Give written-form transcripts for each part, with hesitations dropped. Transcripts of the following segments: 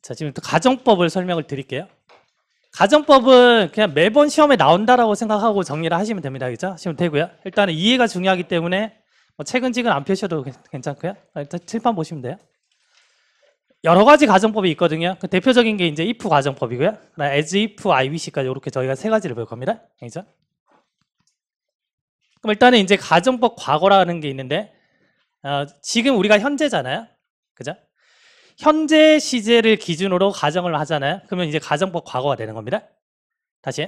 자, 지금 또 가정법을 설명을 드릴게요. 가정법은 그냥 매번 시험에 나온다라고 생각하고 정리를 하시면 됩니다. 그죠? 하시면 되고요. 일단은 이해가 중요하기 때문에 뭐 책은 안 펴셔도 괜찮고요. 일단 칠판 보시면 돼요. 여러 가지 가정법이 있거든요. 그 대표적인 게 이제 if 가정법이고요. as, if, I wish까지 이렇게 저희가 세 가지를 볼 겁니다. 그죠? 그럼 일단은 이제 가정법 과거라는 게 있는데 지금 우리가 현재잖아요. 그죠? 현재 시제를 기준으로 가정을 하잖아요. 그러면 이제 가정법 과거가 되는 겁니다. 다시.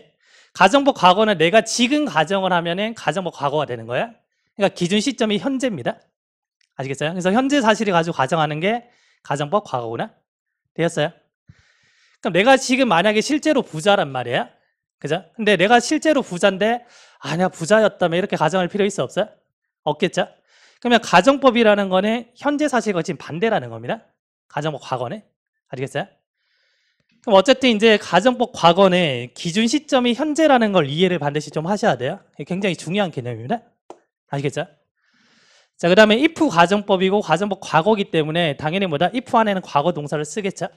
가정법 과거는 내가 지금 가정을 하면은 가정법 과거가 되는 거예요. 그러니까 기준 시점이 현재입니다. 아시겠어요? 그래서 현재 사실을 가지고 가정하는 게 가정법 과거구나. 되었어요? 그럼 내가 지금 만약에 실제로 부자란 말이에요. 그죠? 근데 내가 실제로 부자인데 아니야 부자였다면 이렇게 가정할 필요 있어 없어요? 없겠죠? 그러면 가정법이라는 거는 현재 사실과 지금 반대라는 겁니다. 가정법 과거네. 아시겠어요? 그럼 어쨌든 이제 가정법 과거는 기준 시점이 현재라는 걸 이해를 반드시 좀 하셔야 돼요. 굉장히 중요한 개념입니다. 아시겠죠? 자, 그 다음에 if 가정법이고 가정법 과거기 때문에 당연히 뭐다? if 안에는 과거 동사를 쓰겠죠?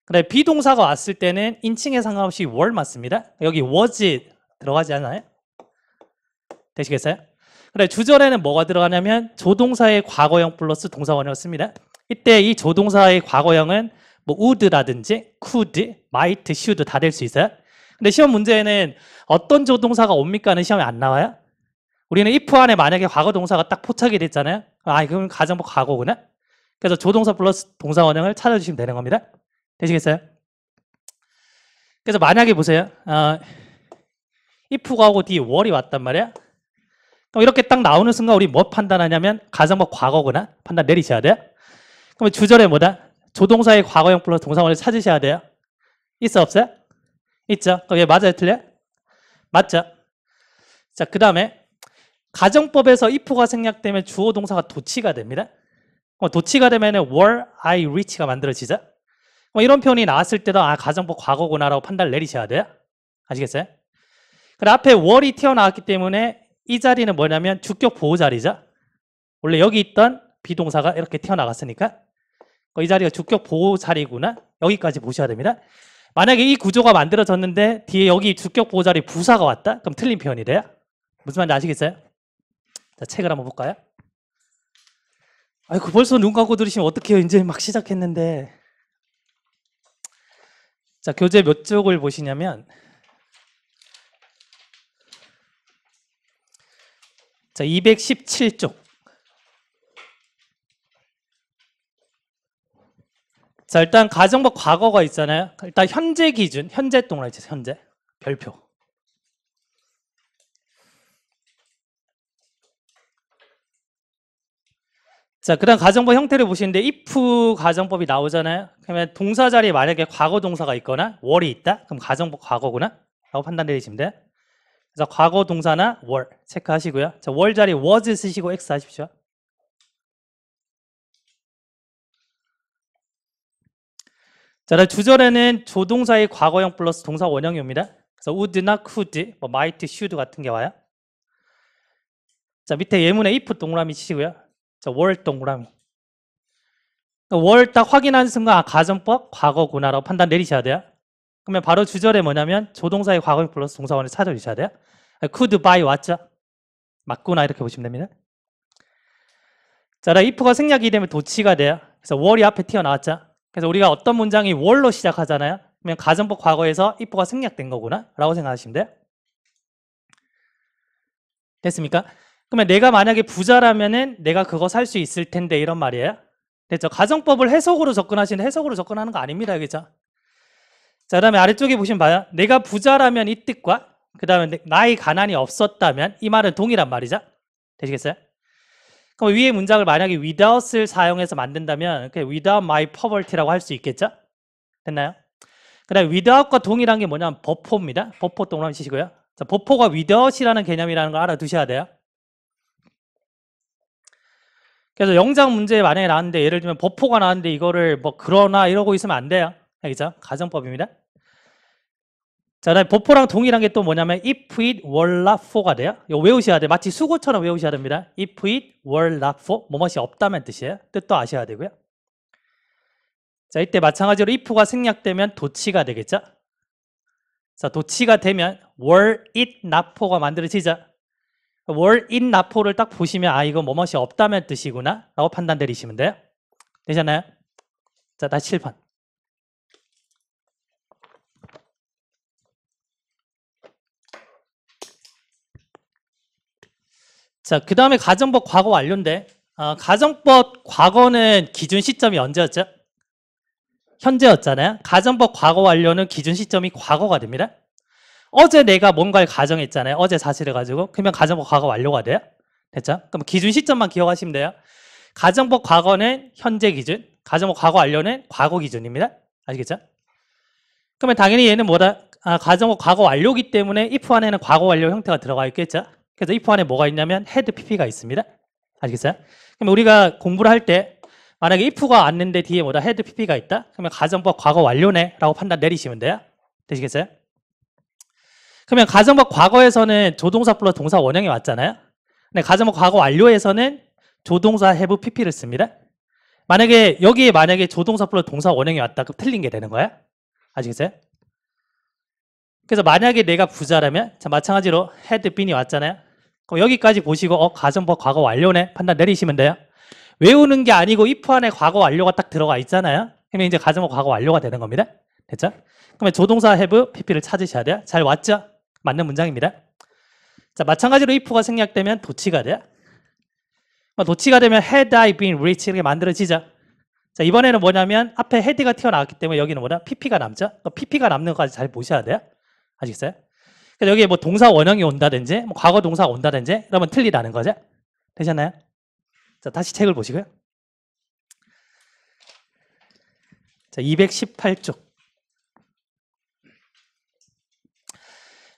그다음에 비동사가 왔을 때는 인칭에 상관없이 were 맞습니다. 여기 was 들어가지 않아요? 되시겠어요? 그래 주절에는 뭐가 들어가냐면 조동사의 과거형 플러스 동사원형을 씁니다. 이때 이 조동사의 과거형은 뭐 would라든지 could, might, should 다 될 수 있어요. 근데 시험 문제에는 어떤 조동사가 옵니까는 시험에 안 나와요. 우리는 if 안에 만약에 과거 동사가 딱 포착이 됐잖아요. 그럼 가정법 과거구나. 그래서 조동사 플러스 동사원형을 찾아주시면 되는 겁니다. 되시겠어요? 그래서 만약에 보세요. if가 오고 뒤에 were이 왔단 말이야. 그럼 이렇게 딱 나오는 순간 우리 뭐 판단하냐면 가정법 과거구나. 판단 내리셔야 돼요. 그러면 주절에 뭐다? 조동사의 과거형 플러스 동사원을 찾으셔야 돼요. 있어 없어요? 있죠. 그럼 얘 맞아요 틀려요? 맞죠. 자, 그 다음에 가정법에서 if가 생략되면 주어 동사가 도치가 됩니다. 도치가 되면 were, I, reach가 만들어지죠. 이런 표현이 나왔을 때도 가정법 과거구나라고 판단을 내리셔야 돼요. 아시겠어요? 그래 앞에 were이 튀어나왔기 때문에 이 자리는 뭐냐면 주격 보호 자리죠. 원래 여기 있던 비동사가 이렇게 튀어나갔으니까 이 자리가 주격 보호 자리구나. 여기까지 보셔야 됩니다. 만약에 이 구조가 만들어졌는데 뒤에 여기 주격 보호 자리 부사가 왔다? 그럼 틀린 표현이 돼요. 무슨 말인지 아시겠어요? 자, 책을 한번 볼까요? 아이고 벌써 눈 감고 들으시면 어떡해요. 이제 막 시작했는데. 자, 교재 몇 쪽을 보시냐면 자, 217쪽. 자, 일단 가정법 과거가 있잖아요. 일단 현재 기준, 현재 동그라미 치세요. 현재. 별표. 자, 그 다음 가정법 형태를 보시는데 if 가정법이 나오잖아요. 그러면 동사 자리에 만약에 과거 동사가 있거나 were이 있다? 그럼 가정법 과거구나? 라고 판단 내리시면 돼요. 그래서 과거 동사나 were 체크하시고요. 자, were 자리에 was 쓰시고 x 하십시오. 자, 주절에는 조동사의 과거형 플러스 동사 원형이 옵니다. 그래서 would나 could, 뭐 might, should 같은 게 와요. 자, 밑에 예문에 if 동그라미 치시고요. 자, were 동그라미. were 딱 확인하는 순간 가정법 과거구나라고 판단 내리셔야 돼요. 그러면 바로 주절에 뭐냐면 조동사의 과거형 플러스 동사원을 찾아주셔야 돼요. could buy 왔죠? 맞구나 이렇게 보시면 됩니다. 자, if가 생략이 되면 도치가 돼요. 그래서 were이 앞에 튀어나왔죠? 그래서 우리가 어떤 문장이 were로 시작하잖아요. 그러면 가정법 과거에서 if가 생략된 거구나 라고 생각하시면 돼요. 됐습니까? 그러면 내가 만약에 부자라면은 내가 그거 살 수 있을 텐데 이런 말이에요. 됐죠? 가정법을 해석으로 접근하시는데 해석으로 접근하는 거 아닙니다. 그죠? 자, 그 다음에 아래쪽에 보시면 봐요. 내가 부자라면 이 뜻과 그 다음에 나의 가난이 없었다면 이 말은 동일한 말이죠. 되시겠어요? 그럼 위에 문장을 만약에 without을 사용해서 만든다면 without my poverty라고 할 수 있겠죠? 됐나요? 그 다음에 without과 동일한 게 뭐냐면 버포입니다. 버포 동그라미 치시고요. 자, 버포가 without이라는 개념이라는 걸 알아두셔야 돼요. 그래서 영장 문제에 만약에 나왔는데 예를 들면 버포가 나왔는데 이거를 뭐 그러나 이러고 있으면 안 돼요. 알겠죠? 가정법입니다. 자, 그다음에 버포랑 동일한 게 또 뭐냐면 if it were not for가 돼요. 이거 외우셔야 돼요. 마치 수고처럼 외우셔야 됩니다. if it were not for 뭐뭇이 없다면 뜻이에요. 뜻도 아셔야 되고요. 자, 이때 마찬가지로 if가 생략되면 도치가 되겠죠? 자, 도치가 되면 were it not for가 만들어지죠? were it not for를 딱 보시면 아, 이거 뭐뭇이 없다면 뜻이구나 라고 판단 내리시면 돼요. 되셨나요? 자, 다시 7번. 자, 그 다음에 가정법 과거 완료인데 가정법 과거는 기준 시점이 언제였죠? 현재였잖아요. 가정법 과거 완료는 기준 시점이 과거가 됩니다. 어제 내가 뭔가를 가정했잖아요. 어제 사실을 가지고. 그러면 가정법 과거 완료가 돼요. 됐죠? 그럼 기준 시점만 기억하시면 돼요. 가정법 과거는 현재 기준, 가정법 과거 완료는 과거 기준입니다. 아시겠죠? 그러면 당연히 얘는 뭐다? 가정법 과거 완료기 때문에 if 안에는 과거 완료 형태가 들어가 있겠죠? 그래서 if 안에 뭐가 있냐면 had pp가 있습니다. 아시겠어요? 그럼 우리가 공부를 할 때 만약에 if가 왔는데 뒤에 뭐다? had pp가 있다? 그러면 가정법 과거 완료네 라고 판단 내리시면 돼요. 되시겠어요? 그러면 가정법 과거에서는 조동사 플러스 동사 원형이 왔잖아요. 근데 가정법 과거 완료에서는 조동사 have pp를 씁니다. 만약에 여기에 만약에 조동사 플러스 동사 원형이 왔다 그럼 틀린 게 되는 거야. 아시겠어요? 그래서 만약에 내가 부자라면 자 마찬가지로 had been이 왔잖아요. 그럼 여기까지 보시고 가정법 과거 완료네 판단 내리시면 돼요. 외우는 게 아니고 if 안에 과거 완료가 딱 들어가 있잖아요. 그러면 이제 가정법 과거 완료가 되는 겁니다. 됐죠? 그러면 조동사 have pp를 찾으셔야 돼요. 잘 왔죠? 맞는 문장입니다. 자 마찬가지로 if가 생략되면 도치가 돼요. 도치가 되면 had I been rich 이렇게 만들어지죠. 자 이번에는 뭐냐면 앞에 had가 튀어나왔기 때문에 여기는 뭐냐? pp가 남죠. pp가 남는 것까지 잘 보셔야 돼요. 아시겠어요? 그래서 여기에 뭐 동사 원형이 온다든지 뭐 과거 동사가 온다든지 그러면 틀리다는 거죠. 되셨나요? 자 다시 책을 보시고요. 자 218쪽.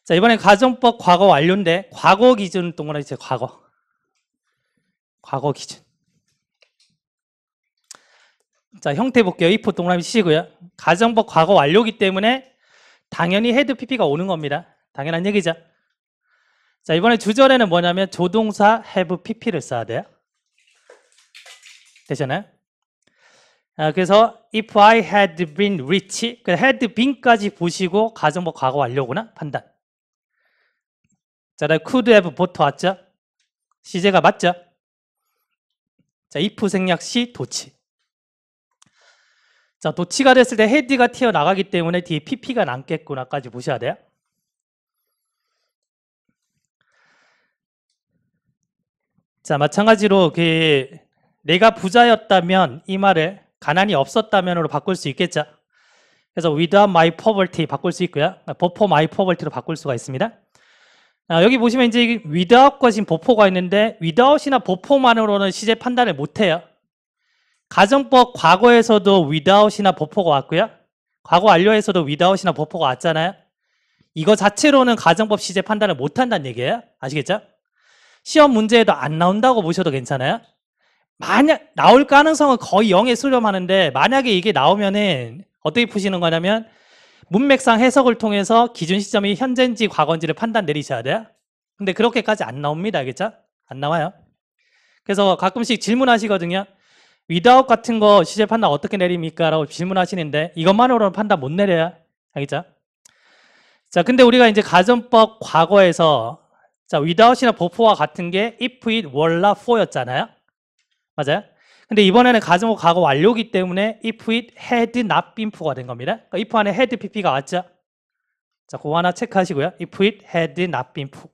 자 이번엔 가정법 과거 완료인데 과거 기준 동그라미 치세요. 과거 기준. 자 형태 볼게요. if 동그라미 치시고요. 가정법 과거 완료기 때문에 당연히 had pp가 오는 겁니다. 당연한 얘기죠. 자 이번에 주절에는 뭐냐면 조동사 have pp를 써야 돼요. 되셨나요? 그래서 if I had been rich had been까지 보시고 가정법 과거 완료구나 판단. 자, could have bought 왔죠? 시제가 맞죠? 자, if 생략 시 도치. 자, 도치가 됐을 때 had가 튀어나가기 때문에 뒤에 pp가 남겠구나까지 보셔야 돼요. 자, 마찬가지로 내가 부자였다면 이 말을 가난이 없었다면으로 바꿀 수 있겠죠. 그래서 without my poverty 바꿀 수 있고요. before my poverty로 바꿀 수가 있습니다. 여기 보시면 이제 without과 지금 before가 있는데 without이나 before만으로는 시제 판단을 못해요. 가정법 과거에서도 without이나 before가 왔고요. 과거 완료에서도 without이나 before가 왔잖아요. 이거 자체로는 가정법 시제 판단을 못한다는 얘기예요. 아시겠죠? 시험 문제에도 안 나온다고 보셔도 괜찮아요. 만약 나올 가능성은 거의 0에 수렴하는데 만약에 이게 나오면은 어떻게 푸시는 거냐면 문맥상 해석을 통해서 기준 시점이 현재인지 과거인지를 판단 내리셔야 돼요. 근데 그렇게까지 안 나옵니다. 알겠죠? 안 나와요. 그래서 가끔씩 질문하시거든요. without 같은 거 시제 판단 어떻게 내립니까? 라고 질문하시는데 이것만으로는 판단 못 내려요. 알겠죠? 자, 근데 우리가 이제 가정법 과거에서 자, without이나 before와 같은 게 if it were not for였잖아요. 맞아요? 근데 이번에는 가정법 과거 완료기 때문에 if it had not been for가 된 겁니다. 그러니까 if 안에 had pp가 왔죠? 자, 그거 하나 체크하시고요. if it had not been for.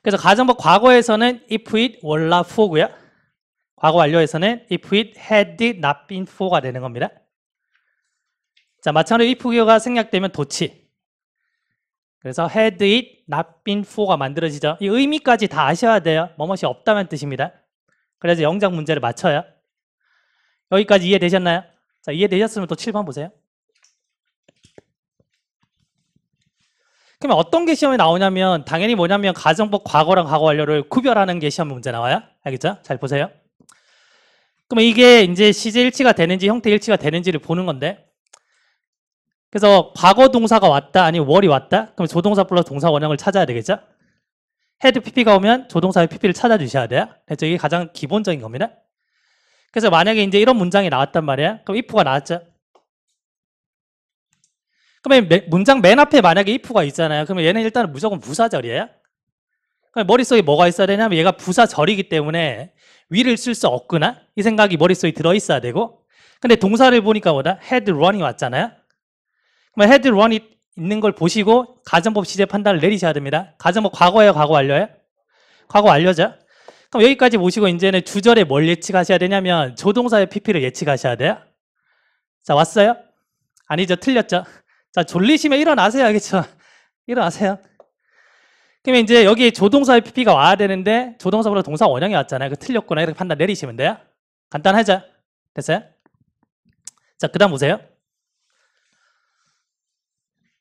그래서 가정법 과거에서는 if it were not for고요. 과거 완료에서는 if it had not been for가 되는 겁니다. 자, 마찬가지로 if 기호가 생략되면 도치. 그래서 had it not been for가 만들어지죠. 이 의미까지 다 아셔야 돼요. 뭐뭇이 없다는 뜻입니다. 그래서 영작 문제를 맞춰요. 여기까지 이해되셨나요? 자, 이해되셨으면 또 7번 보세요. 그러면 어떤 게 시험에 나오냐면 당연히 뭐냐면 가정법 과거랑 과거 완료를 구별하는 게 시험 문제 나와요. 알겠죠? 잘 보세요. 그러면 이게 이제 시제 일치가 되는지 형태 일치가 되는지를 보는 건데 그래서 과거 동사가 왔다 아니면 월이 왔다 그럼 조동사 플러스 동사 원형을 찾아야 되겠죠? had pp가 오면 조동사의 pp를 찾아주셔야 돼요. 그래서 이게 가장 기본적인 겁니다. 그래서 만약에 이제 이런 문장이 나왔단 말이야. 그럼 if가 나왔죠. 그러면 문장 맨 앞에 만약에 if가 있잖아요. 그러면 얘는 일단은 무조건 부사절이에요. 그럼 머릿속에 뭐가 있어야 되냐면 얘가 부사절이기 때문에 위를 쓸 수 없구나 이 생각이 머릿속에 들어있어야 되고, 근데 동사를 보니까 뭐다? had run이 왔잖아요. 그러면 had run이 있는 걸 보시고 가정법 시제 판단을 내리셔야 됩니다. 가정법 과거예요, 과거 완료예요? 과거 완료죠. 그럼 여기까지 보시고 이제는 주절에 뭘 예측하셔야 되냐면 조동사의 PP를 예측하셔야 돼요. 자, 왔어요? 아니죠, 틀렸죠. 자, 졸리시면 일어나세요, 알겠죠? 일어나세요. 그러면 이제 여기 조동사의 PP가 와야 되는데 조동사보다 동사 원형이 왔잖아요. 그 틀렸구나 이렇게 판단 내리시면 돼요. 간단하죠? 됐어요? 자, 그 다음 보세요.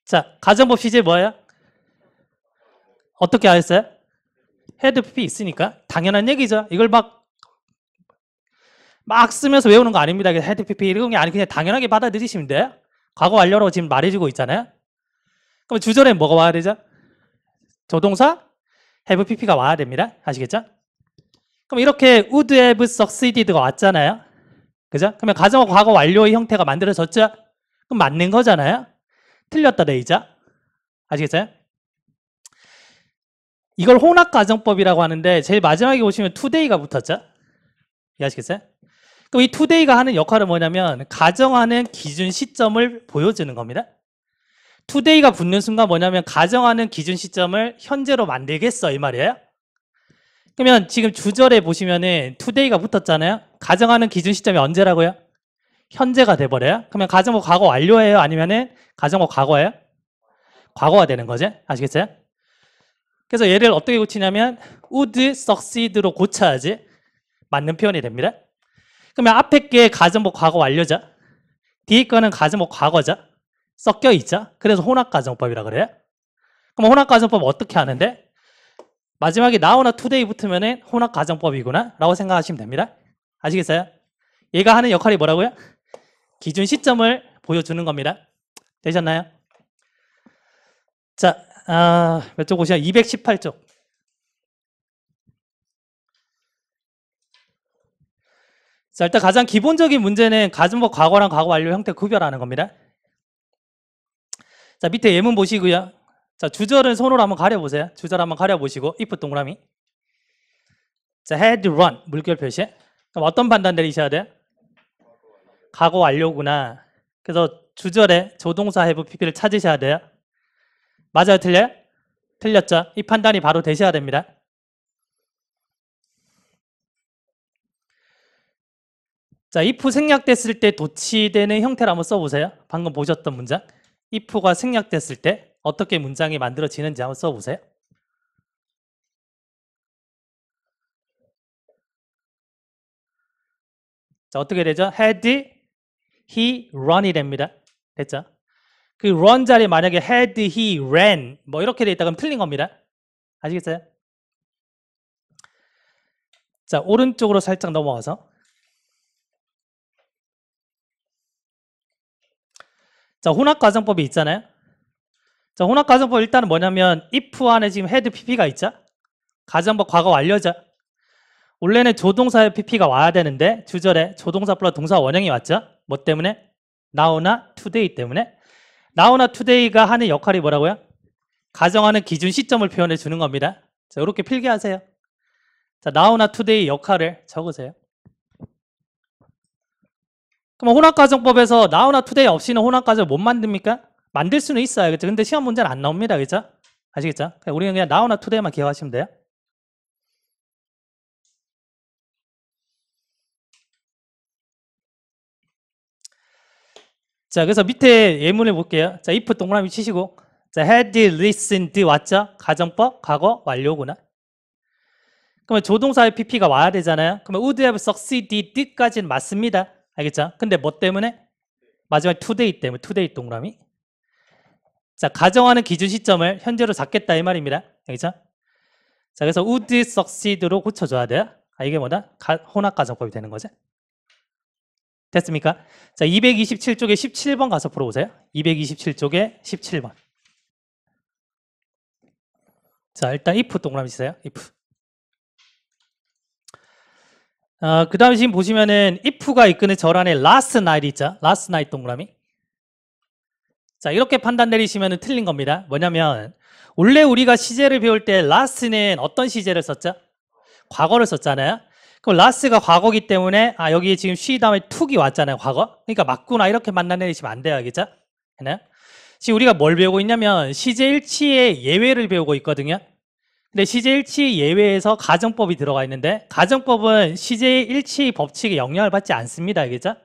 자, 가정법 시제 뭐예요? 어떻게 하셨어요? 헤드 PP 있으니까 당연한 얘기죠. 이걸 막 쓰면서 외우는 거 아닙니다. 헤드 PP 이런 게 아니, 그냥 당연하게 받아들이시면 돼요. 과거 완료라고 지금 말해주고 있잖아요. 그럼 주절에 뭐가 와야 되죠? 조동사 have pp가 와야 됩니다. 아시겠죠? 그럼 이렇게 would have succeeded가 왔잖아요. 그죠? 그러면 가정어 과거 완료의 형태가 만들어졌죠? 그럼 맞는 거잖아요. 틀렸다 되죠? 아시겠어요? 이걸 혼합가정법이라고 하는데 제일 마지막에 보시면 today가 붙었죠? 이해하시겠어요? 그럼 이 today가 하는 역할은 뭐냐면 가정하는 기준 시점을 보여주는 겁니다. today가 붙는 순간 뭐냐면 가정하는 기준 시점을 현재로 만들겠어 이 말이에요. 그러면 지금 주절에 보시면은 today가 붙었잖아요. 가정하는 기준 시점이 언제라고요? 현재가 돼버려요. 그러면 가정어 과거 완료예요? 아니면은 가정어 과거예요? 과거가 되는 거죠. 아시겠어요? 그래서 얘를 어떻게 고치냐면 would succeed로 고쳐야지 맞는 표현이 됩니다. 그러면 앞에 게 가정어 과거 완료죠. 뒤에 거는 가정어 과거죠. 섞여 있죠. 그래서 혼합가정법이라 그래요. 그럼 혼합가정법 어떻게 하는데? 마지막에 now나 today 붙으면 혼합가정법이구나 라고 생각하시면 됩니다. 아시겠어요? 얘가 하는 역할이 뭐라고요? 기준 시점을 보여주는 겁니다. 되셨나요? 자, 몇 쪽 보시면 218쪽. 자, 일단 가장 기본적인 문제는 가정법 과거랑 과거 완료 형태 구별하는 겁니다. 자, 밑에 예문 보시고요. 자, 주절은 손으로 한번 가려보세요. 주절 한번 가려보시고 if 동그라미. 자, had run 물결 표시. 그럼 어떤 판단 내리셔야 돼요? 과거 완료구나. 그래서 주절에 조동사 have pp를 찾으셔야 돼요. 맞아요, 틀려요? 틀렸죠? 이 판단이 바로 되셔야 됩니다. 자, if 생략됐을 때 도치되는 형태를 한번 써보세요. 방금 보셨던 문장. if가 생략됐을 때 어떻게 문장이 만들어지는지 한번 써보세요. 자, 어떻게 되죠? had he run이 됩니다. 됐죠? 그 run 자리에 만약에 had he ran 뭐 이렇게 돼 있다 그러면 틀린 겁니다. 아시겠어요? 자, 오른쪽으로 살짝 넘어와서 자, 혼합가정법이 있잖아요. 자, 혼합가정법 일단은 뭐냐면 if 안에 지금 had pp가 있죠. 가정법 과거 완료죠. 원래는 조동사의 pp가 와야 되는데 주절에 조동사 플러스 동사 원형이 왔죠. 뭐 때문에? now나 today 때문에. now나 today가 하는 역할이 뭐라고요? 가정하는 기준 시점을 표현해 주는 겁니다. 자, 이렇게 필기하세요. 자, now나 today 역할을 적으세요. 그럼 혼합가정법에서 now나 today 없이는 혼합가정을 못 만듭니까? 만들 수는 있어요. 그렇죠? 근데 시험 문제는 안 나옵니다. 그렇죠? 아시겠죠? 우리는 그냥 now나 today만 기억하시면 돼요. 자, 그래서 밑에 예문을 볼게요. 자, if 동그라미 치시고 자, had listened 왔죠? 가정법 과거 완료구나. 그러면 조동사의 pp가 와야 되잖아요. 그러면 would have succeeded까지는 맞습니다. 알겠죠? 근데 뭐 때문에? 마지막 today 때문에 today 동그라미. 자, 가정하는 기준 시점을 현재로 잡겠다 이 말입니다. 알겠죠? 자, 그래서 would succeed로 고쳐줘야 돼요. 이게 뭐다? 혼합가정법이 되는 거죠. 됐습니까? 자, 227쪽에 17번 가서 풀어보세요. 227쪽에 17번. 자, 일단 if 동그라미 치세요. if. 그 다음에 지금 보시면은 if가 이끄는 절 안에 last night 있죠? last night 동그라미. 자, 이렇게 판단 내리시면은 틀린 겁니다. 뭐냐면 원래 우리가 시제를 배울 때 last는 어떤 시제를 썼죠? 과거를 썼잖아요. 그럼 last가 과거기 때문에 여기 지금 she 다음에 to기 왔잖아요. 과거. 그러니까 맞구나 이렇게 판단 내리시면 안 돼요. 알겠죠? 네? 지금 우리가 뭘 배우고 있냐면 시제 일치의 예외를 배우고 있거든요. 근데 시제 일치 예외에서 가정법이 들어가 있는데 가정법은 시제 일치 법칙에 영향을 받지 않습니다. 알겠죠?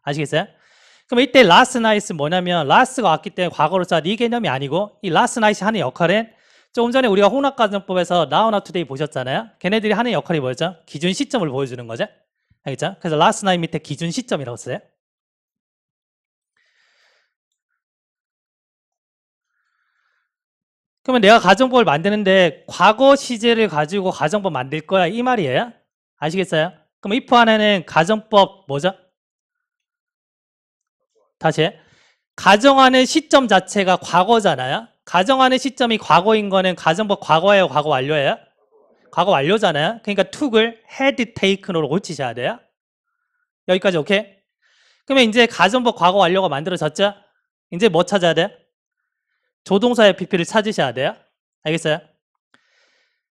아시겠어요? 그럼 이때 last night은 뭐냐면 last가 왔기 때문에 과거로 써 이 개념이 아니고 이 last night이 하는 역할은 조금 전에 우리가 혼합가정법에서 now, not today 보셨잖아요. 걔네들이 하는 역할이 뭐였죠? 기준 시점을 보여주는 거죠. 알겠죠? 그래서 last night 밑에 기준 시점이라고 써요. 그러면 내가 가정법을 만드는데 과거 시제를 가지고 가정법 만들 거야 이 말이에요. 아시겠어요? 그럼 if 안에는 가정법 뭐죠? 다시 가정하는 시점 자체가 과거잖아요. 가정하는 시점이 과거인 거는 가정법 과거예요, 과거 완료예요? 과거 완료잖아요. 그러니까 took을 had taken으로 고치셔야 돼요. 여기까지 오케이? 그러면 이제 가정법 과거 완료가 만들어졌죠? 이제 뭐 찾아야 돼? 조동사의 PP를 찾으셔야 돼요. 알겠어요?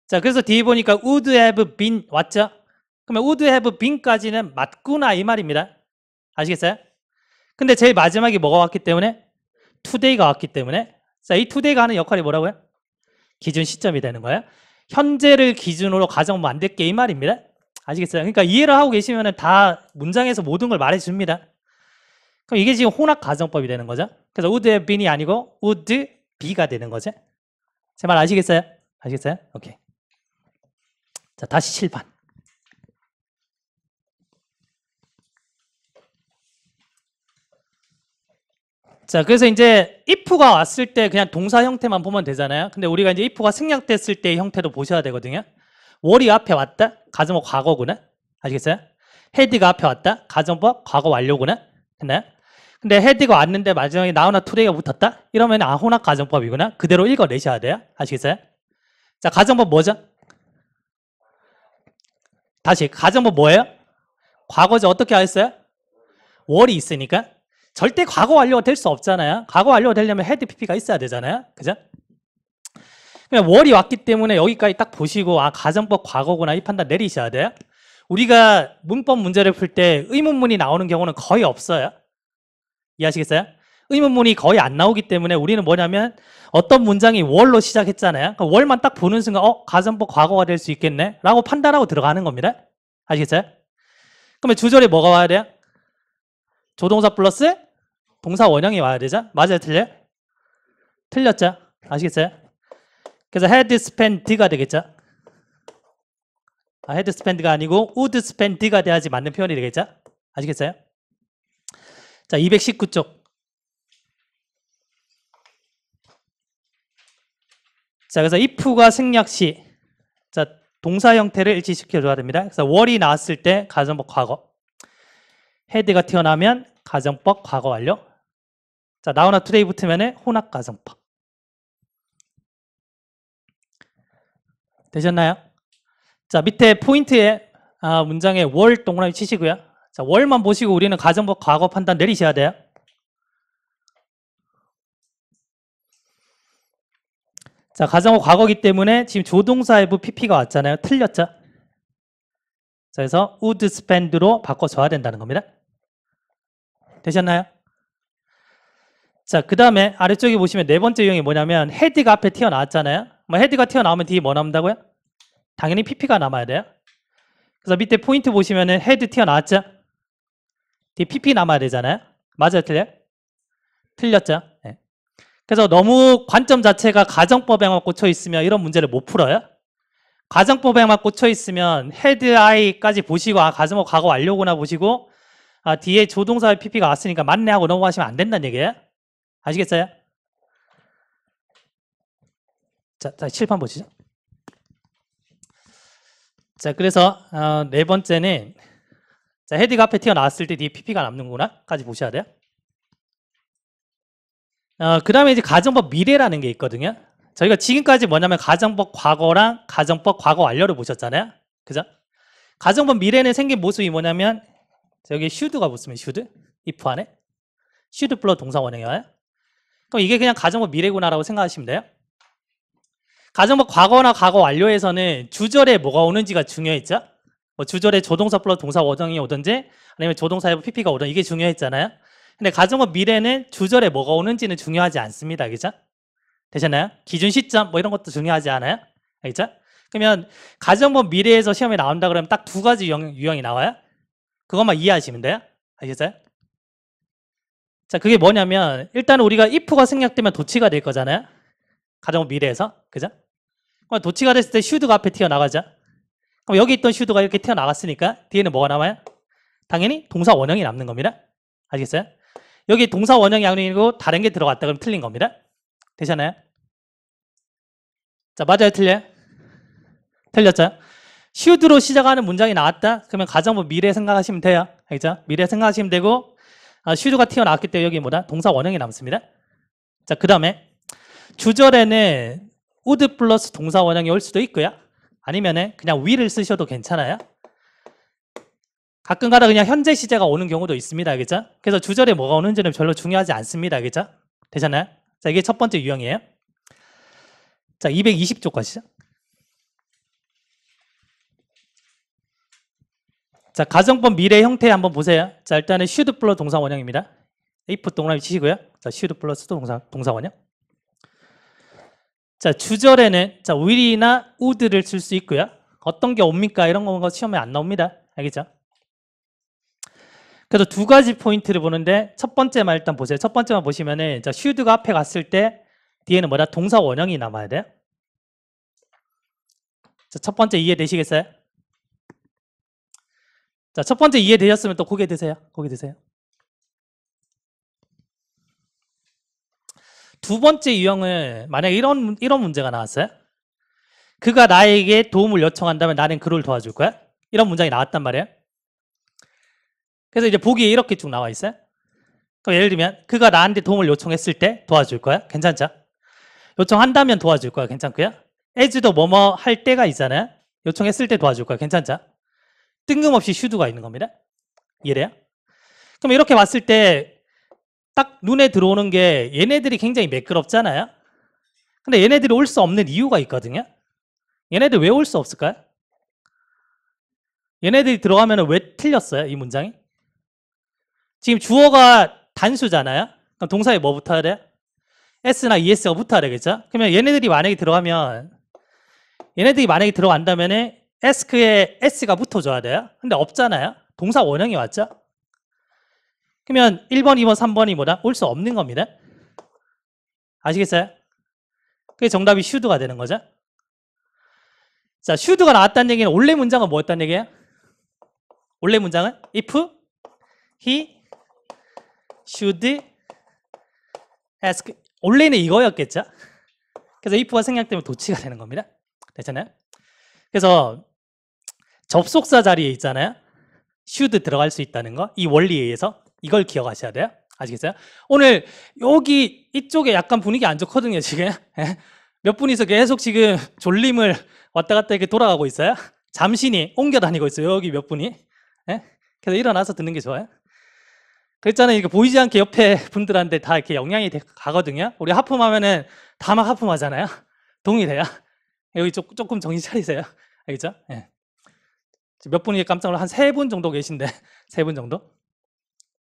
자, 그래서 뒤에 보니까 would have been 왔죠? 그러면 would have been까지는 맞구나 이 말입니다. 아시겠어요? 근데 제일 마지막에 뭐가 왔기 때문에? today가 왔기 때문에 자, 이 today가 하는 역할이 뭐라고요? 기준 시점이 되는 거예요. 현재를 기준으로 가정 만들게 이 말입니다. 아시겠어요? 그러니까 이해를 하고 계시면 다 문장에서 모든 걸 말해줍니다. 그럼 이게 지금 혼합 가정법이 되는 거죠. 그래서 would have been이 아니고 would be가 되는 거죠. 제 말 아시겠어요? 아시겠어요? 오케이. 자, 다시 칠판. 자, 그래서 이제 if가 왔을 때 그냥 동사 형태만 보면 되잖아요. 근데 우리가 이제 if가 생략됐을 때의 형태도 보셔야 되거든요. 월이 앞에 왔다? 가정법 과거구나. 아시겠어요? had가 앞에 왔다? 가정법 과거 완료구나. 됐나요? 근데 had가 왔는데 마지막에 now나 today가 붙었다? 이러면 혼합 가정법이구나. 그대로 읽어내셔야 돼요. 아시겠어요? 자, 가정법 뭐죠? 다시 가정법 뭐예요? 과거죠. 어떻게 하셨어요? 월이 있으니까 절대 과거 완료가 될 수 없잖아요. 과거 완료가 되려면 had pp가 있어야 되잖아요. 그죠? 그냥 월이 왔기 때문에 여기까지 딱 보시고 가정법 과거구나 이 판단 내리셔야 돼요. 우리가 문법 문제를 풀 때 의문문이 나오는 경우는 거의 없어요. 이해하시겠어요? 의문문이 거의 안 나오기 때문에 우리는 뭐냐면 어떤 문장이 월로 시작했잖아요. 그러니까 월만 딱 보는 순간 가정법 과거가 될 수 있겠네 라고 판단하고 들어가는 겁니다. 아시겠어요? 그러면 주절에 뭐가 와야 돼요? 조동사 플러스 동사 원형이 와야 되죠? 맞아요? 틀려요? 틀렸죠? 아시겠어요? 그래서 had spent가 되겠죠? had spent가 아니고 would spent가 돼야지 맞는 표현이 되겠죠? 아시겠어요? 자, 219쪽. 자, 그래서 if가 생략 시, 자, 동사 형태를 일치시켜줘야 됩니다. 그래서 월이 나왔을 때 가정법 과거, had가 튀어나오면 가정법 과거 완료. 자, now나 today 붙으면 혼합 가정법. 되셨나요? 자, 밑에 포인트에 문장에 월 동그라미 치시고요. 자, 월만 보시고 우리는 가정법 과거 판단 내리셔야 돼요. 자, 가정법 과거기 때문에 지금 조동사 have pp가 왔잖아요. 틀렸죠? 자, 그래서 would spend로 바꿔줘야 된다는 겁니다. 되셨나요? 자, 그 다음에 아래쪽에 보시면 네 번째 유형이 뭐냐면 had가 앞에 튀어나왔잖아요. 뭐 had가 튀어나오면 뒤에 뭐 남는다고요? 당연히 pp가 남아야 돼요. 그래서 밑에 포인트 보시면은 had 튀어나왔죠? 뒤에 pp 남아야 되잖아요. 맞아요? 틀려요? 틀렸죠? 네. 그래서 너무 관점 자체가 가정법에만 꽂혀 있으면 이런 문제를 못 풀어요. 가정법에만 꽂혀 있으면 had i까지 보시고 가정법 과거 완료구나 보시고 뒤에 조동사의 pp가 왔으니까 맞네 하고 넘어가시면 안 된다는 얘기예요. 아시겠어요? 자, 다시 칠판 보시죠. 자, 그래서 네 번째는 자, 헤드가 앞에 튀어나왔을 때 뒤에 pp가 남는구나 까지 보셔야 돼요. 그 다음에 이제 가정법 미래라는 게 있거든요. 저희가 지금까지 뭐냐면 가정법 과거랑 가정법 과거 완료를 보셨잖아요. 그죠? 가정법 미래는 생긴 모습이 뭐냐면 여기 should가 붙으면 should, if 안에 should 플러스 동사 원형이 와요. 그럼 이게 그냥 가정법 미래구나라고 생각하시면 돼요. 가정법 과거나 과거 완료에서는 주절에 뭐가 오는지가 중요했죠. 뭐 주절에 조동사 플러스 동사 원형이 오든지 아니면 조동사에 pp가 오든 이게 중요했잖아요. 근데 가정법 미래는 주절에 뭐가 오는지는 중요하지 않습니다. 그죠? 되셨나요? 기준 시점 뭐 이런 것도 중요하지 않아요? 알겠죠? 그러면 가정법 미래에서 시험에 나온다 그러면 딱 두 가지 유형이 나와요. 그것만 이해하시면 돼요. 알겠어요? 자, 그게 뭐냐면 일단 우리가 if가 생략되면 도치가 될 거잖아요. 가정법 미래에서. 그죠? 그럼 도치가 됐을 때 should가 앞에 튀어나가죠. 그럼 여기 있던 should가 이렇게 튀어나갔으니까 뒤에는 뭐가 남아요? 당연히 동사 원형이 남는 겁니다. 아시겠어요? 여기 동사 원형이 아니고 다른 게 들어갔다 그러면 틀린 겁니다. 되셨나요? 자, 맞아요? 틀려요? 틀렸죠? should로 시작하는 문장이 나왔다? 그러면 가정법 미래 생각하시면 돼요. 알겠죠? 미래 생각하시면 되고 should가 튀어나왔기 때문에 여기 뭐다? 동사 원형이 남습니다. 자, 그 다음에 주절에는 would 플러스 동사 원형이 올 수도 있고요. 아니면은 그냥 will을 쓰셔도 괜찮아요. 가끔가다 그냥 현재 시제가 오는 경우도 있습니다. 알겠죠? 그래서 주절에 뭐가 오는지는 별로 중요하지 않습니다. 알겠죠? 되셨나요? 자, 이게 첫 번째 유형이에요. 자, 220쪽 가시죠. 자, 가정법 미래 형태 한번 보세요. 자, 일단은 should 플러스 동사 원형입니다. if 동그라미 치시고요. 자, should 플러스 동사 원형. 자, 주절에는 자, will이나 would를 쓸 수 있고요. 어떤 게 옵니까? 이런 거 시험에 안 나옵니다. 알겠죠? 그래서 두 가지 포인트를 보는데 첫 번째만 일단 보세요. 첫 번째만 보시면은 자, should가 앞에 갔을 때 뒤에는 뭐다? 동사 원형이 남아야 돼요. 자, 첫 번째 이해되시겠어요? 자, 첫 번째 이해되셨으면 또 고개 드세요. 고개 드세요. 두 번째 유형은 만약에 이런 문제가 나왔어요. 그가 나에게 도움을 요청한다면 나는 그를 도와줄 거야. 이런 문장이 나왔단 말이에요. 그래서 이제 보기에 이렇게 쭉 나와 있어요. 그럼 예를 들면 그가 나한테 도움을 요청했을 때 도와줄 거야. 괜찮죠? 요청한다면 도와줄 거야. 괜찮고요. as도 뭐뭐 할 때가 있잖아요. 요청했을 때 도와줄 거야. 괜찮죠? 뜬금없이 should가 있는 겁니다. 이해돼요? 그럼 이렇게 봤을 때 딱 눈에 들어오는 게 얘네들이 굉장히 매끄럽잖아요. 근데 얘네들이 올 수 없는 이유가 있거든요. 얘네들 왜 올 수 없을까요? 얘네들이 들어가면 왜 틀렸어요? 이 문장이? 지금 주어가 단수잖아요. 그럼 동사에 뭐 붙어야 돼? s나 es가 붙어야 되겠죠? 그러면 얘네들이 만약에 들어간다면 ask에 s가 붙어줘야 돼요. 근데 없잖아요. 동사 원형이 왔죠? 그러면 1번, 2번, 3번이 뭐다? 올 수 없는 겁니다. 아시겠어요? 그게 정답이 should가 되는 거죠. 자, should가 나왔다는 얘기는 원래 문장은 뭐였다는 얘기예요? 원래 문장은 if he should ask. 원래는 이거였겠죠? 그래서 if가 생략되면 도치가 되는 겁니다. 됐잖아요? 그래서 접속사 자리에 있잖아요. should 들어갈 수 있다는 거. 이 원리에 의해서 이걸 기억하셔야 돼요. 아시겠어요? 오늘 여기 이쪽에 약간 분위기 안 좋거든요. 지금 몇 분이서 계속 지금 졸림을 왔다 갔다 이렇게 돌아가고 있어요. 잠시니 옮겨 다니고 있어요. 여기 몇 분이. 그래서 일어나서 듣는 게 좋아요. 그랬잖아요. 이게 보이지 않게 옆에 분들한테 다 이렇게 영향이 가거든요. 우리 하품하면은 다 막 하품하잖아요. 동일해요. 여기 조금 정신 차리세요. 알겠죠? 몇 분이 깜짝 놀라 한 3분 정도 계신데 3분 정도?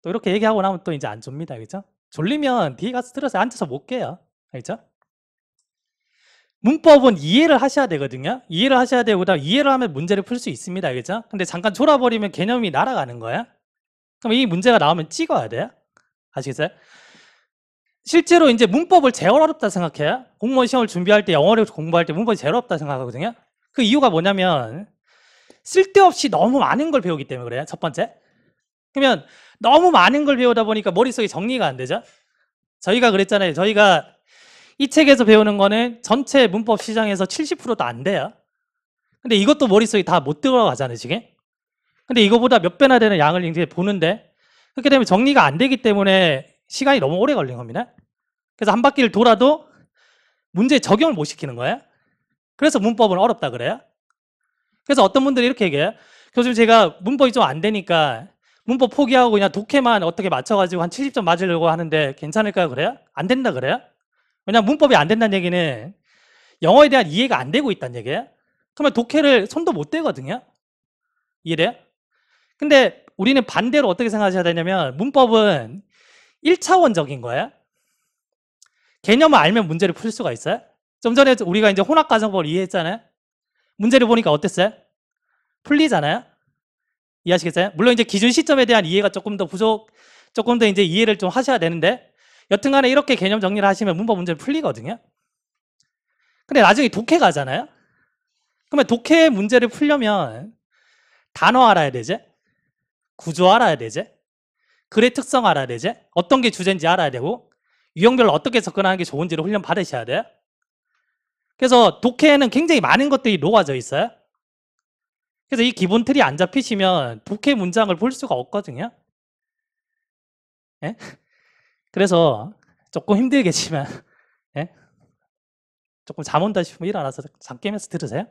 또 이렇게 얘기하고 나면 또 이제 안 좁니다. 알겠죠? 졸리면 뒤에 가서 들어서 앉아서 못 깨요. 알겠죠? 문법은 이해를 하셔야 되거든요. 이해를 하셔야 되고 그다음 이해를 하면 문제를 풀 수 있습니다. 알겠죠? 근데 잠깐 졸아버리면 개념이 날아가는 거야. 그럼 이 문제가 나오면 찍어야 돼요. 아시겠어요? 실제로 이제 문법을 제일 어렵다 생각해요. 공무원 시험을 준비할 때 영어를 공부할 때 문법이 제일 어렵다 생각하거든요. 그 이유가 뭐냐면 쓸데없이 너무 많은 걸 배우기 때문에 그래요. 첫 번째. 그러면 너무 많은 걸 배우다 보니까 머릿속에 정리가 안 되죠. 저희가 그랬잖아요. 저희가 이 책에서 배우는 거는 전체 문법 시장에서 70%도 안 돼요. 근데 이것도 머릿속에 다 못 들어가잖아요, 지금. 근데 이거보다 몇 배나 되는 양을 이제 보는데 그렇게 되면 정리가 안 되기 때문에 시간이 너무 오래 걸리는 겁니다. 그래서 한 바퀴를 돌아도 문제에 적용을 못 시키는 거예요. 그래서 문법은 어렵다 그래요. 그래서 어떤 분들이 이렇게 얘기해요. 교수님 제가 문법이 좀 안 되니까 문법 포기하고 그냥 독해만 어떻게 맞춰가지고 한 70점 맞으려고 하는데 괜찮을까요? 그래요? 안 된다 그래요? 왜냐면 문법이 안 된다는 얘기는 영어에 대한 이해가 안 되고 있다는 얘기예요. 그러면 독해를 손도 못 대거든요. 이해돼요? 근데 우리는 반대로 어떻게 생각하셔야 되냐면 문법은 1차원적인 거예요. 개념을 알면 문제를 풀 수가 있어요. 좀 전에 우리가 이제 혼합가정법을 이해했잖아요. 문제를 보니까 어땠어요? 풀리잖아요. 이해하시겠어요? 물론 이제 기준 시점에 대한 이해가 조금 더 이제 이해를 좀 하셔야 되는데 여튼간에 이렇게 개념 정리를 하시면 문법 문제는 풀리거든요. 근데 나중에 독해 가잖아요. 그러면 독해 문제를 풀려면 단어 알아야 되지, 구조 알아야 되지, 글의 특성 알아야 되지, 어떤 게 주제인지 알아야 되고 유형별로 어떻게 접근하는 게 좋은지를 훈련 받으셔야 돼요. 그래서 독해에는 굉장히 많은 것들이 녹아져 있어요. 그래서 이 기본 틀이 안 잡히시면 독해 문장을 볼 수가 없거든요. 예? 그래서 조금 힘들겠지만 예? 조금 잠 온다 싶으면 일어나서 잠 깨면서 들으세요.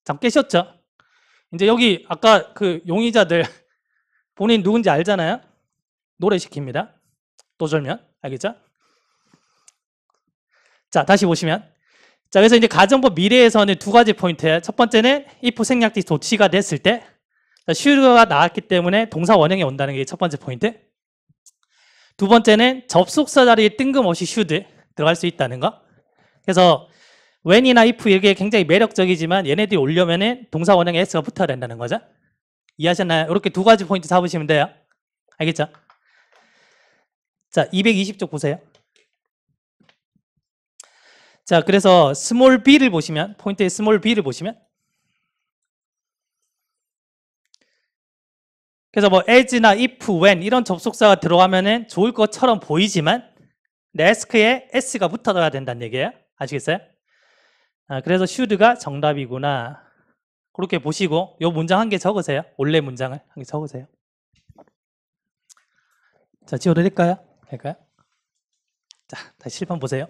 잠 깨셨죠? 이제 여기 아까 그 용의자들 본인 누군지 알잖아요. 노래 시킵니다. 또 졸면 알겠죠? 자, 다시 보시면 자, 그래서 이제 가정법 미래에서는 두 가지 포인트예요. 첫 번째는 if 생략이 도치가 됐을 때 should가 나왔기 때문에 동사 원형이 온다는 게 첫 번째 포인트. 두 번째는 접속사 자리에 뜬금없이 should 들어갈 수 있다는 거. 그래서 when이나 if 이게 굉장히 매력적이지만 얘네들이 오려면은 동사 원형에 s가 붙어야 된다는 거죠. 이해하셨나요? 이렇게 두 가지 포인트 잡으시면 돼요. 알겠죠? 자, 220쪽 보세요. 자, 그래서 스몰 b를 보시면 포인트의 스몰 b를 보시면 그래서 뭐 as나 if, when 이런 접속사가 들어가면은 좋을 것처럼 보이지만 ask에 s가 붙어야 된다는 얘기예요. 아시겠어요? 그래서 should가 정답이구나. 그렇게 보시고 요 문장 한 개 적으세요. 원래 문장을 한 개 적으세요. 자, 지워도 될까요? 될까요? 자, 다시 실판 보세요.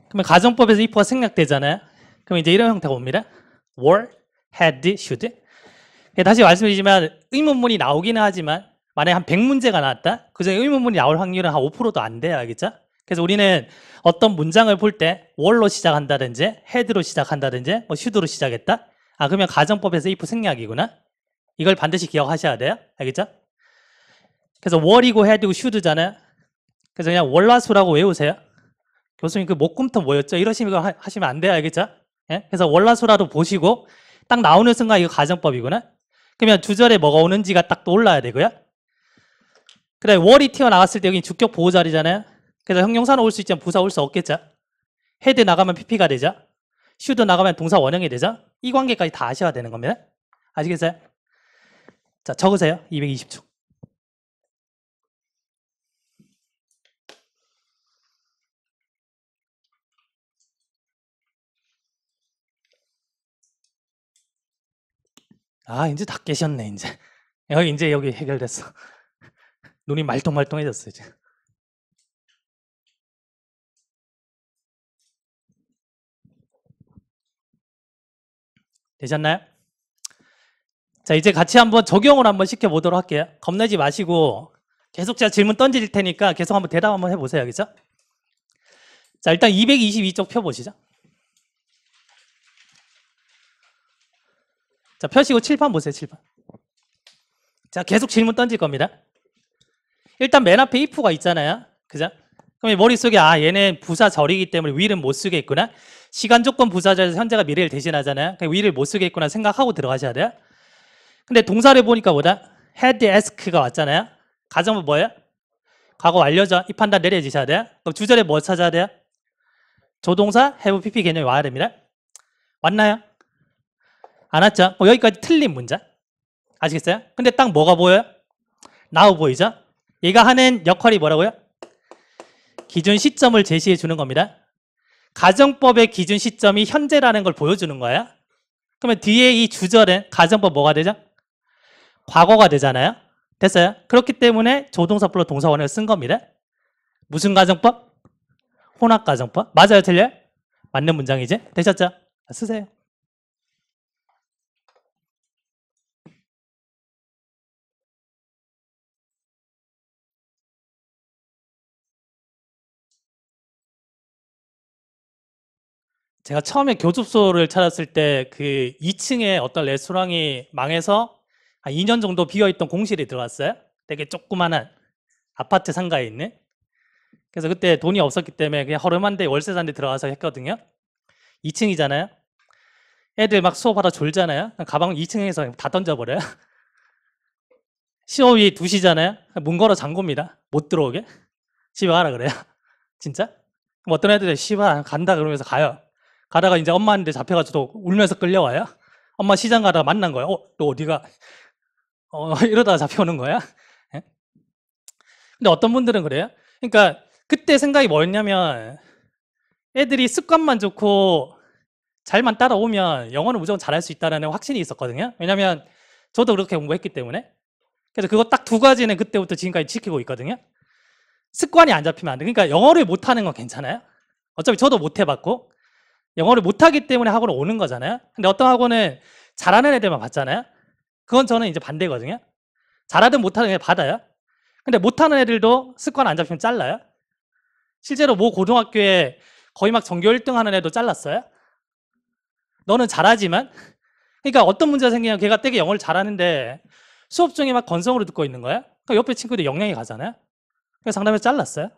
그러면 가정법에서 if가 생략되잖아요. 그럼 이제 이런 형태가 옵니다. were, had, should. 다시 말씀드리지만 의문문이 나오기는 하지만 만약에 한 100문제가 나왔다? 그중에 의문문이 나올 확률은 한 5%도 안 돼요. 알겠죠? 그래서 우리는 어떤 문장을 볼 때 were로 시작한다든지 had로 시작한다든지 뭐 should로 시작했다? 그러면 가정법에서 if 생략이구나. 이걸 반드시 기억하셔야 돼요. 알겠죠? 그래서 were이고 had이고 should잖아요. 그래서 그냥 월화수라고 외우세요. 교수님 그 목금토 뭐였죠? 이러시면 이거 하시면 안 돼요. 알겠죠? 예? 그래서 월화수라도 보시고 딱 나오는 순간 이거 가정법이구나. 그러면 주절에 뭐가 오는지가 딱 떠올라야 되고요. 그 다음에 월이 튀어나왔을 때 여기 주격 보호 자리잖아요. 그래서 형용사는 올 수 있지만 부사 올 수 없겠죠. 헤드 나가면 PP가 되죠. should 나가면 동사 원형이 되죠. 이 관계까지 다 아셔야 되는 겁니다. 아시겠어요? 자, 적으세요. 220초. 이제 다 깨셨네, 이제. 여기 해결됐어. 눈이 말똥말똥해졌어, 이제. 되셨나요? 자, 이제 같이 한번 적용을 한번 시켜보도록 할게요. 겁내지 마시고 계속 제가 질문 던질 테니까 계속 한번 대답 한번 해보세요. 알겠죠? 자, 일단 222쪽 펴보시죠. 자, 펴시고 칠판 보세요. 칠판. 자, 계속 질문 던질 겁니다. 일단 맨 앞에 if가 있잖아요. 그죠? 그럼 머릿속에 얘는 부사절이기 때문에 will은 못 쓰겠구나. 시간 조건 부사절에서 현재가 미래를 대신하잖아요. 그러니까 will을 못 쓰겠구나 생각하고 들어가셔야 돼요. 근데 동사를 보니까 뭐다? had, ask가 왔잖아요. 가정은 뭐예요? 과거 완료죠. 이 판단 내려지셔야 돼요. 그럼 주절에 뭐 찾아야 돼요? 조동사, have, pp 개념이 와야 됩니다. 왔나요? 안 왔죠? 여기까지 틀린 문장. 아시겠어요? 근데 딱 뭐가 보여요? now 보이죠? 얘가 하는 역할이 뭐라고요? 기준 시점을 제시해 주는 겁니다. 가정법의 기준 시점이 현재라는 걸 보여주는 거예요. 그러면 뒤에 이 주절은 가정법 뭐가 되죠? 과거가 되잖아요. 됐어요? 그렇기 때문에 조동사 플러스 동사 원형을 쓴 겁니다. 무슨 가정법? 혼합가정법. 맞아요? 틀려요? 맞는 문장이지? 되셨죠? 쓰세요. 제가 처음에 교습소를 찾았을 때 그 2층에 어떤 레스토랑이 망해서 한 2년 정도 비어있던 공실이 들어왔어요. 되게 조그만한 아파트 상가에 있는. 그래서 그때 돈이 없었기 때문에 그냥 허름한데 월세 산데 들어가서 했거든요. 2층이잖아요. 애들 막 수업하다 졸잖아요. 가방 2층에서 다 던져버려요. 시험이 2시잖아요. 문 걸어 잠굽니다. 못 들어오게. 집에 가라 그래요. 진짜? 그럼 어떤 애들이 씨발 간다 그러면서 가요. 가다가 이제 엄마한테 잡혀가지고 울면서 끌려와요. 엄마 시장 가다가 만난 거야. 너 어디가? 이러다가 잡혀오는 거야. 예? 근데 어떤 분들은 그래요. 그러니까 그때 생각이 뭐였냐면 애들이 습관만 좋고 잘만 따라오면 영어는 무조건 잘할 수 있다는 확신이 있었거든요. 왜냐면 저도 그렇게 공부했기 때문에. 그래서 그거 딱 2가지는 그때부터 지금까지 지키고 있거든요. 습관이 안 잡히면 안 돼. 그러니까 영어를 못하는 건 괜찮아요. 어차피 저도 못 해봤고 영어를 못하기 때문에 학원을 오는 거잖아요. 근데 어떤 학원은 잘하는 애들만 받잖아요. 그건 저는 이제 반대거든요. 잘하든 못하든 그냥 받아요. 근데 못하는 애들도 습관 안 잡히면 잘라요. 실제로 모 고등학교에 거의 막 전교 1등 하는 애도 잘랐어요. 너는 잘하지만. 그러니까 어떤 문제가 생기냐면 걔가 되게 영어를 잘하는데 수업 중에 막 건성으로 듣고 있는 거야. 그러니까 옆에 친구들이 영향이 가잖아요. 그래서 상담해서 잘랐어요.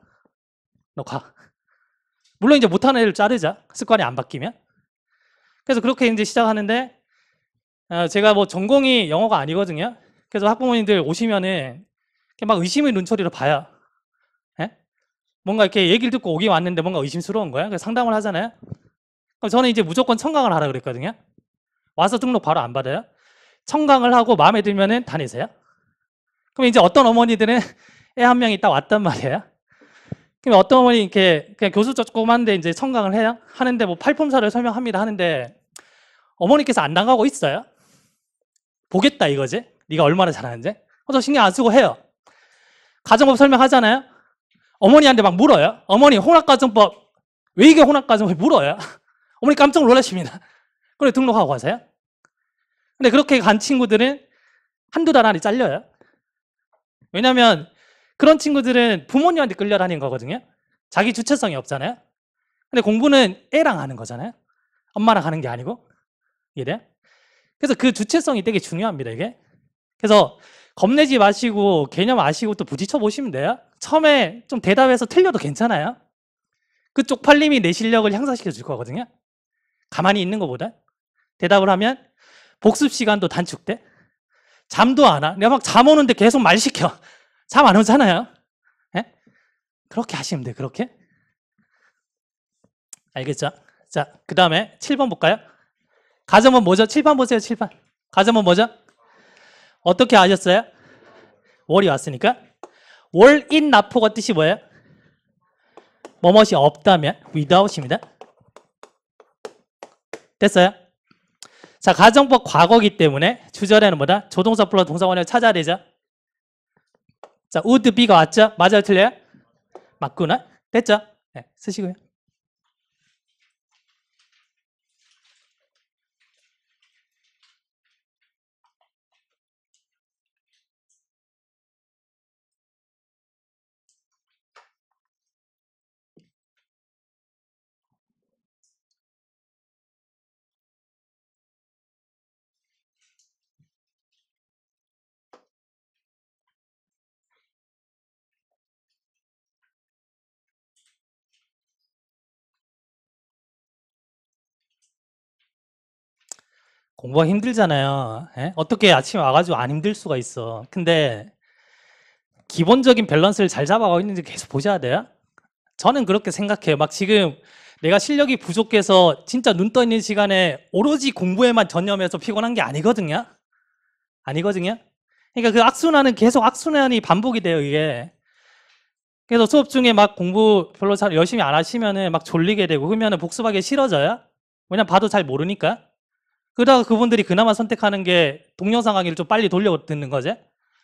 너 가. 물론 이제 못하는 애를 자르자. 습관이 안 바뀌면. 그래서 그렇게 이제 시작하는데 제가 뭐 전공이 영어가 아니거든요. 그래서 학부모님들 오시면은 막 의심의 눈초리로 봐요. 예? 뭔가 이렇게 얘기를 듣고 오긴 왔는데 뭔가 의심스러운 거야. 그래서 상담을 하잖아요. 그럼 저는 이제 무조건 청강을 하라 그랬거든요. 와서 등록 바로 안 받아요. 청강을 하고 마음에 들면은 다니세요. 그럼 이제 어떤 어머니들은 애 한 명이 딱 왔단 말이에요. 그럼 어떤 어머니 이렇게 그냥 교수 조그만데 이제 청강을 해요. 하는데 뭐 팔품사를 설명합니다 하는데 어머니께서 안 나가고 있어요. 보겠다 이거지. 네가 얼마나 잘하는지. 저 신경 안 쓰고 해요. 가정법 설명하잖아요. 어머니한테 막 물어요. 어머니 혼합가정법 왜 이게 혼합가정법 물어요. 어머니 깜짝 놀라십니다. 그래 등록하고 가세요. 근데 그렇게 간 친구들은 한두 달 안에 잘려요. 왜냐면 그런 친구들은 부모님한테 끌려다니는 거거든요. 자기 주체성이 없잖아요. 근데 공부는 애랑 하는 거잖아요. 엄마랑 하는 게 아니고. 이해돼? 그래서 그 주체성이 되게 중요합니다, 이게. 그래서 겁내지 마시고 개념 아시고 또 부딪혀 보시면 돼요. 처음에 좀 대답해서 틀려도 괜찮아요. 그 쪽팔림이 내 실력을 향상시켜 줄 거거든요. 가만히 있는 것보다. 대답을 하면 복습 시간도 단축돼. 잠도 안 와. 내가 막 잠 오는데 계속 말 시켜. 잠 안 오잖아요. 예? 그렇게 하시면 돼요. 그렇게. 알겠죠? 자, 그 다음에 7번 볼까요? 가정은 뭐죠? 7번 보세요. 7번. 가정은 뭐죠? 어떻게 아셨어요? 월이 왔으니까. 월 in 나포가 뜻이 뭐예요? 뭐뭇이 없다면 without입니다. 됐어요? 자, 가정법 과거기 때문에 주절에는 뭐다? 조동사 플러스 동사원을 찾아야 되죠. 자, would be가 왔죠? 맞아요? 틀려요? 맞구나. 됐죠? 네, 쓰시고요. 공부가 힘들잖아요. 예? 어떻게 아침에 와가지고 안 힘들 수가 있어. 근데 기본적인 밸런스를 잘 잡아가고 있는지 계속 보셔야 돼요. 저는 그렇게 생각해요. 막 지금 내가 실력이 부족해서 진짜 눈 떠 있는 시간에 오로지 공부에만 전념해서 피곤한 게 아니거든요. 아니거든요. 그러니까 그 악순환은 계속 악순환이 반복이 돼요, 이게. 그래서 수업 중에 막 공부 별로 잘 열심히 안 하시면은 막 졸리게 되고 그러면은 복습하기 싫어져요. 왜냐면 봐도 잘 모르니까. 그러다가 그분들이 그나마 선택하는 게 동영상 강의를 좀 빨리 돌려 듣는 거죠.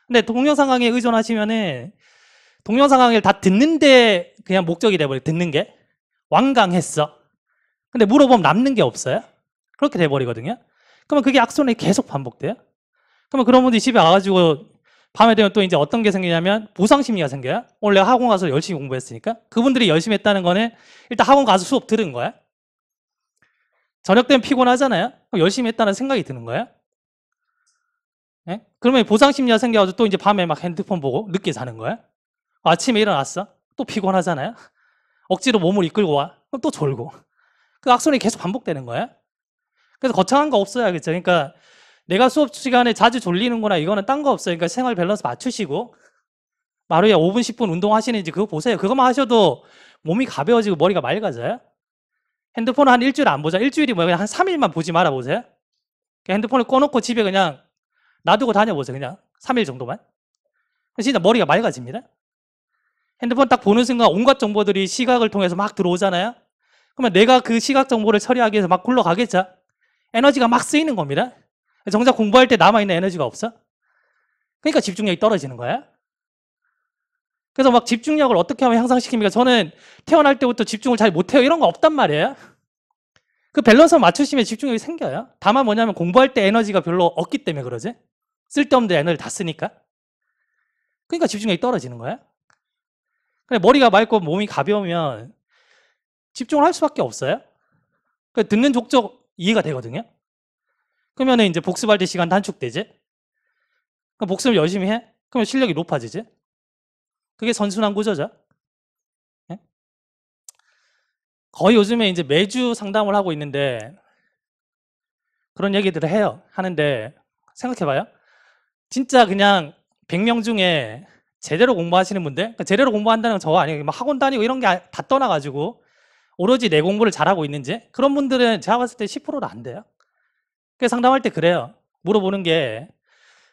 근데 동영상 강의에 의존하시면은 동영상 강의를 다 듣는데 그냥 목적이 돼버려요. 듣는 게. 완강했어. 근데 물어보면 남는 게 없어요. 그렇게 돼버리거든요. 그러면 그게 악순환이 계속 반복돼요. 그러면 그런 분들이 집에 와가지고 밤에 되면 또 이제 어떤 게 생기냐면 보상 심리가 생겨요. 오늘 내가 학원 가서 열심히 공부했으니까. 그분들이 열심히 했다는 거는 일단 학원 가서 수업 들은 거야. 저녁 때는 피곤하잖아요. 그럼 열심히 했다는 생각이 드는 거예요. 예? 그러면 보상심리가 생겨가지고 또 이제 밤에 막 핸드폰 보고 늦게 자는 거예요. 아침에 일어났어. 또 피곤하잖아요. 억지로 몸을 이끌고 와. 그럼 또 졸고. 그 악순환이 계속 반복되는 거예요. 그래서 거창한 거 없어요. 알겠죠? 그러니까 내가 수업 시간에 자주 졸리는구나. 이거는 딴 거 없어요. 그러니까 생활 밸런스 맞추시고 하루에 5분, 10분 운동하시는지 그거 보세요. 그것만 하셔도 몸이 가벼워지고 머리가 맑아져요. 핸드폰을 한 일주일 안 보자. 일주일이 뭐야? 그냥 한 3일만 보지 말아 보세요. 핸드폰을 꺼놓고 집에 그냥 놔두고 다녀보세요. 그냥 3일 정도만. 진짜 머리가 맑아집니다. 핸드폰 딱 보는 순간 온갖 정보들이 시각을 통해서 막 들어오잖아요. 그러면 내가 그 시각 정보를 처리하기 위해서 막 굴러가겠죠. 에너지가 막 쓰이는 겁니다. 정작 공부할 때 남아있는 에너지가 없어. 그러니까 집중력이 떨어지는 거야. 그래서 막 집중력을 어떻게 하면 향상시킵니까? 저는 태어날 때부터 집중을 잘 못해요. 이런 거 없단 말이에요. 그 밸런스를 맞추시면 집중력이 생겨요. 다만 뭐냐면 공부할 때 에너지가 별로 없기 때문에 그러지. 쓸데없는 에너지를 다 쓰니까. 그러니까 집중력이 떨어지는 거야. 머리가 맑고 몸이 가벼우면 집중을 할 수밖에 없어요. 듣는 족족 이해가 되거든요. 그러면 이제 복습할 때 시간 단축되지. 그럼 복습을 열심히 해. 그러면 실력이 높아지지. 그게 선순환 구조죠. 네? 거의 요즘에 이제 매주 상담을 하고 있는데 그런 얘기들을 해요. 하는데 생각해봐요. 진짜 그냥 100명 중에 제대로 공부하시는 분들, 그러니까 제대로 공부한다는 건 저거 아니에요. 막 학원 다니고 이런 게 다 떠나가지고 오로지 내 공부를 잘하고 있는지 그런 분들은 제가 봤을 때 10%도 안 돼요. 그래서 상담할 때 그래요. 물어보는 게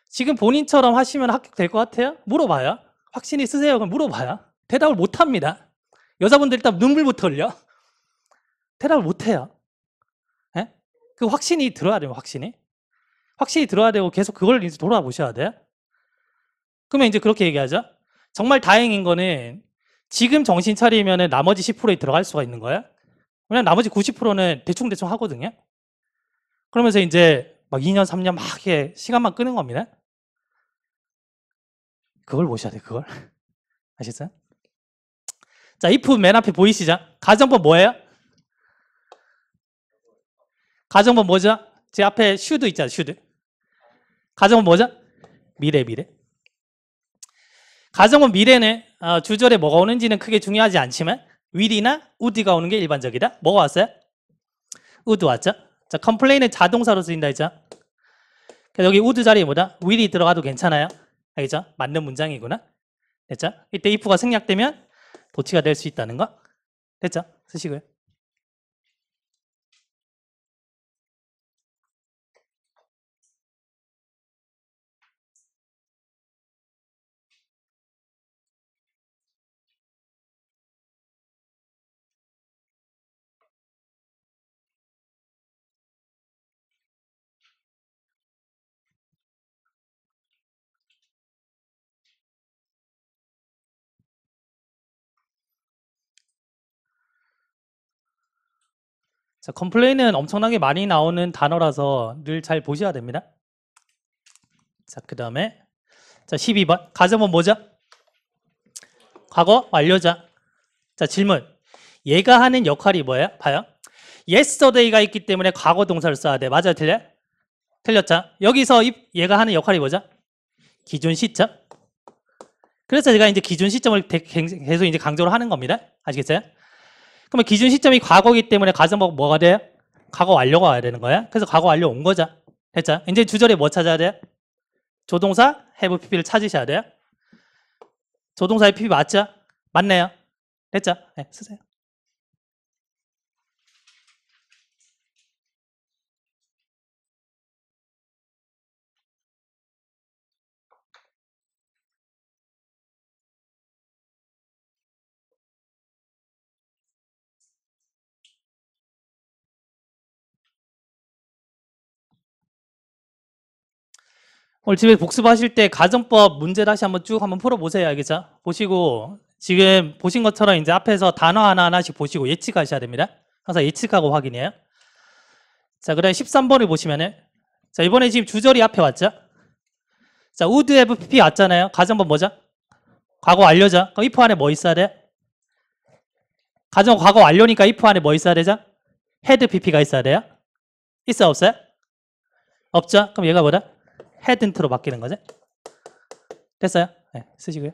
지금 본인처럼 하시면 합격될 것 같아요? 물어봐요. 확신이 있으세요? 그럼 물어봐요. 대답을 못합니다. 여자분들 일단 눈물부터 흘려. 대답을 못해요. 예? 그 확신이 들어야 돼요. 확신이 들어야 되고 계속 그걸 이제 돌아보셔야 돼요. 그러면 이제 그렇게 얘기하죠. 정말 다행인 거는 지금 정신 차리면 나머지 10%에 들어갈 수가 있는 거예요. 왜냐면 나머지 90%는 대충대충 하거든요. 그러면서 이제 막 2년, 3년 막 이렇게 시간만 끄는 겁니다. 그걸 보셔야 돼요. 그걸. 아시겠어요? 자, if 맨 앞에 보이시죠? 가정법 뭐예요? 가정법 뭐죠? 제 앞에 should 있잖아요. should. 가정법 뭐죠? 미래. 가정법 미래는 주절에 뭐가 오는지는 크게 중요하지 않지만 will이나 would가 오는 게 일반적이다. 뭐가 왔어요? would 왔죠? 자, complain은 자동사로 쓰인다 했죠? 그래서 여기 would 자리에 뭐다? will이 들어가도 괜찮아요. 알겠죠? 맞는 문장이구나. 됐죠? 이때 if가 생략되면 도치가 될 수 있다는 거. 됐죠? 쓰시고요. 자, 컴플레인은 엄청나게 많이 나오는 단어라서 늘 잘 보셔야 됩니다. 자, 그 다음에 자 12번 가정법 뭐죠? 과거 완료자. 자, 질문. 얘가 하는 역할이 뭐예요? 봐요. yesterday가 있기 때문에 과거 동사를 써야 돼. 맞아요? 틀려요? 틀렸죠? 여기서 얘가 하는 역할이 뭐죠? 기존 시점. 그래서 제가 이제 기존 시점을 계속 이제 강조를 하는 겁니다. 아시겠어요? 그러면 기준 시점이 과거이기 때문에 가정법 뭐가 돼요? 과거 완료가 와야 되는 거야. 그래서 과거 완료 온 거죠. 됐죠? 이제 주절에 뭐 찾아야 돼요? 조동사 have pp를 찾으셔야 돼요. 조동사의 pp 맞죠? 맞네요. 됐죠? 네, 쓰세요. 오늘 집에 복습하실 때 가정법 문제 다시 한번 쭉 한번 풀어보세요. 알겠죠? 보시고 지금 보신 것처럼 이제 앞에서 단어 하나하나씩 보시고 예측하셔야 됩니다. 항상 예측하고 확인해요. 자, 그다음에 13번을 보시면은 자, 이번에 지금 주절이 앞에 왔죠? 자, would have pp 왔잖아요. 가정법 뭐죠? 과거 완료죠? 그럼 if 안에 뭐 있어야 돼? 가정법 과거 완료니까 if 안에 뭐 있어야 되죠? had pp가 있어야 돼요. 있어요, 없어요? 없죠? 그럼 얘가 뭐다? hadn't로 바뀌는 거죠? 됐어요? 네, 쓰시고요.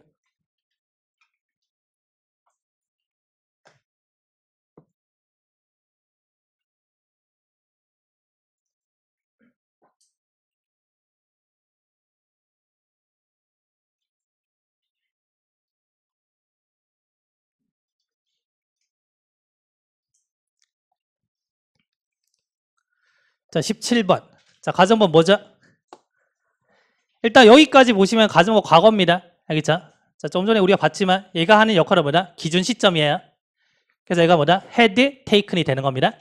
자, 17번. 자, 가정법 뭐죠? 일단 여기까지 보시면 가정법 과거입니다. 알겠죠? 자, 좀 전에 우리가 봤지만 얘가 하는 역할은 뭐다? 기준 시점이에요. 그래서 얘가 뭐다? had taken이 되는 겁니다.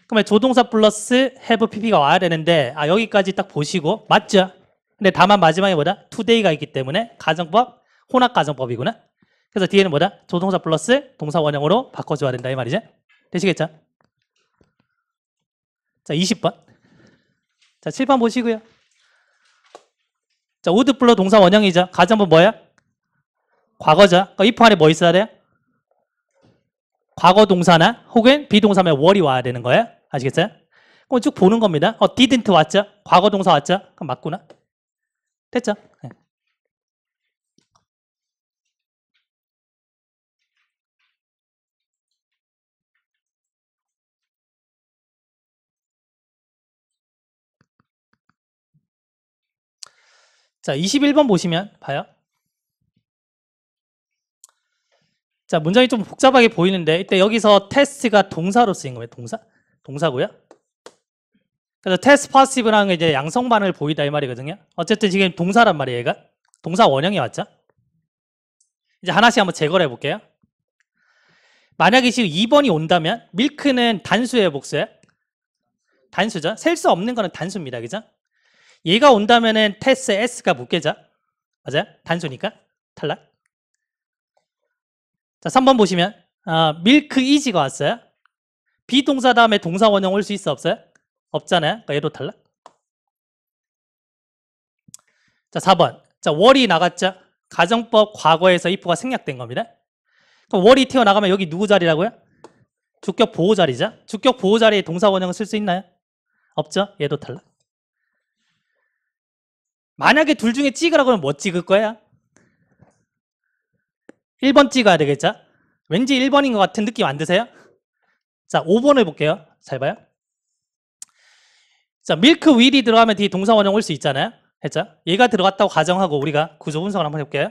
그러면 조동사 플러스 have pp가 와야 되는데 여기까지 딱 보시고 맞죠? 근데 다만 마지막에 뭐다? today가 있기 때문에 가정법, 혼합 가정법이구나. 그래서 뒤에는 뭐다? 조동사 플러스 동사 원형으로 바꿔줘야 된다 이 말이죠. 되시겠죠? 자, 20번. 자, 7번 보시고요. 자, would 플러스 동사 원형이죠. 가정법 뭐야? 과거죠. 그러니까 if 안에 뭐 있어야 돼요? 과거 동사나 혹은 비동사면 were이 와야 되는 거예요. 아시겠어요? 그럼 쭉 보는 겁니다. didn't 왔죠? 과거 동사 왔죠? 그럼 맞구나. 됐죠? 네. 자, 21번 보시면 봐요. 자, 문장이 좀 복잡하게 보이는데 이때 여기서 테스트가 동사로 쓰인 거예요. 동사고요. 그래서 테스트 파시브라는 게 이제 양성반을 보이다 이 말이거든요. 어쨌든 지금 동사란 말이에요, 얘가. 동사 원형이 왔죠. 이제 하나씩 한번 제거를 해볼게요. 만약에 지금 2번이 온다면 밀크는 단수예요, 복수예요? 단수죠. 셀 수 없는 거는 단수입니다, 그죠? 얘가 온다면은 테스 s가 묶여져. 맞아요? 단수니까 탈락. 자, 3번 보시면 밀크 이지가 왔어요. 비동사 다음에 동사 원형 올 수 있어, 없어요? 없잖아요. 그러니까 얘도 탈락. 자, 4번. 자, 월이 나갔죠. 가정법 과거에서 if가 생략된 겁니다. 그럼 월이 튀어나가면 여기 누구 자리라고요? 주격 보호 자리죠. 주격 보호 자리에 동사 원형을 쓸 수 있나요? 없죠. 얘도 탈락. 만약에 둘 중에 찍으라고 하면 뭐 찍을 거야? 1번 찍어야 되겠죠? 왠지 1번인 것 같은 느낌 안 드세요? 자, 5번을 볼게요. 잘 봐요. 자, 밀크 윌이 들어가면 뒤에 동사 원형 올 수 있잖아요. 했죠? 얘가 들어갔다고 가정하고 우리가 구조 분석을 한번 해볼게요.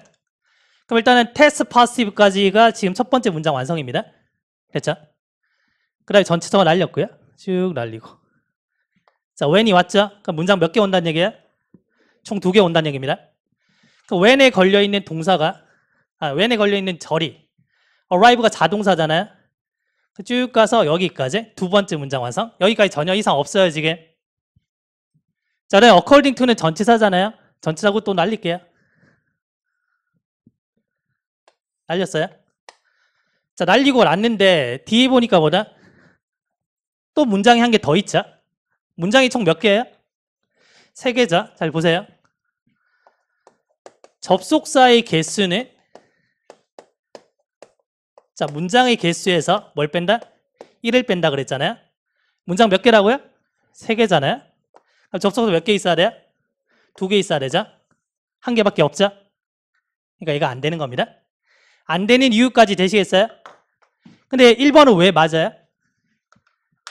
그럼 일단은 테스트 파시브까지가 지금 첫 번째 문장 완성입니다. 됐죠? 그 다음에 전체적으로 날렸고요. 쭉 날리고. 자, when이 왔죠? 그럼 문장 몇 개 온다는 얘기예요? 총 2개 온다는 얘기입니다. 그 when에 걸려있는 동사가 when에 걸려있는 절이 arrive가 자동사잖아요. 쭉 가서 여기까지 두 번째 문장 완성. 여기까지 전혀 이상 없어요, 지금. 자, 그다음에 according to는 전치사잖아요. 전치사고 또 날릴게요. 날렸어요? 자, 날리고 났는데 뒤에 보니까 뭐다? 또 문장이 한 개 더 있죠? 문장이 총 몇 개예요? 3개죠? 잘 보세요. 접속사의 개수는 자, 문장의 개수에서 뭘 뺀다? 1을 뺀다 그랬잖아요. 문장 몇 개라고요? 3개잖아요. 그럼 접속사 몇 개 있어야 돼요? 2개 있어야 되죠? 1개밖에 없죠? 그러니까 얘가 안 되는 겁니다. 안 되는 이유까지 되시겠어요? 근데 1번은 왜 맞아요?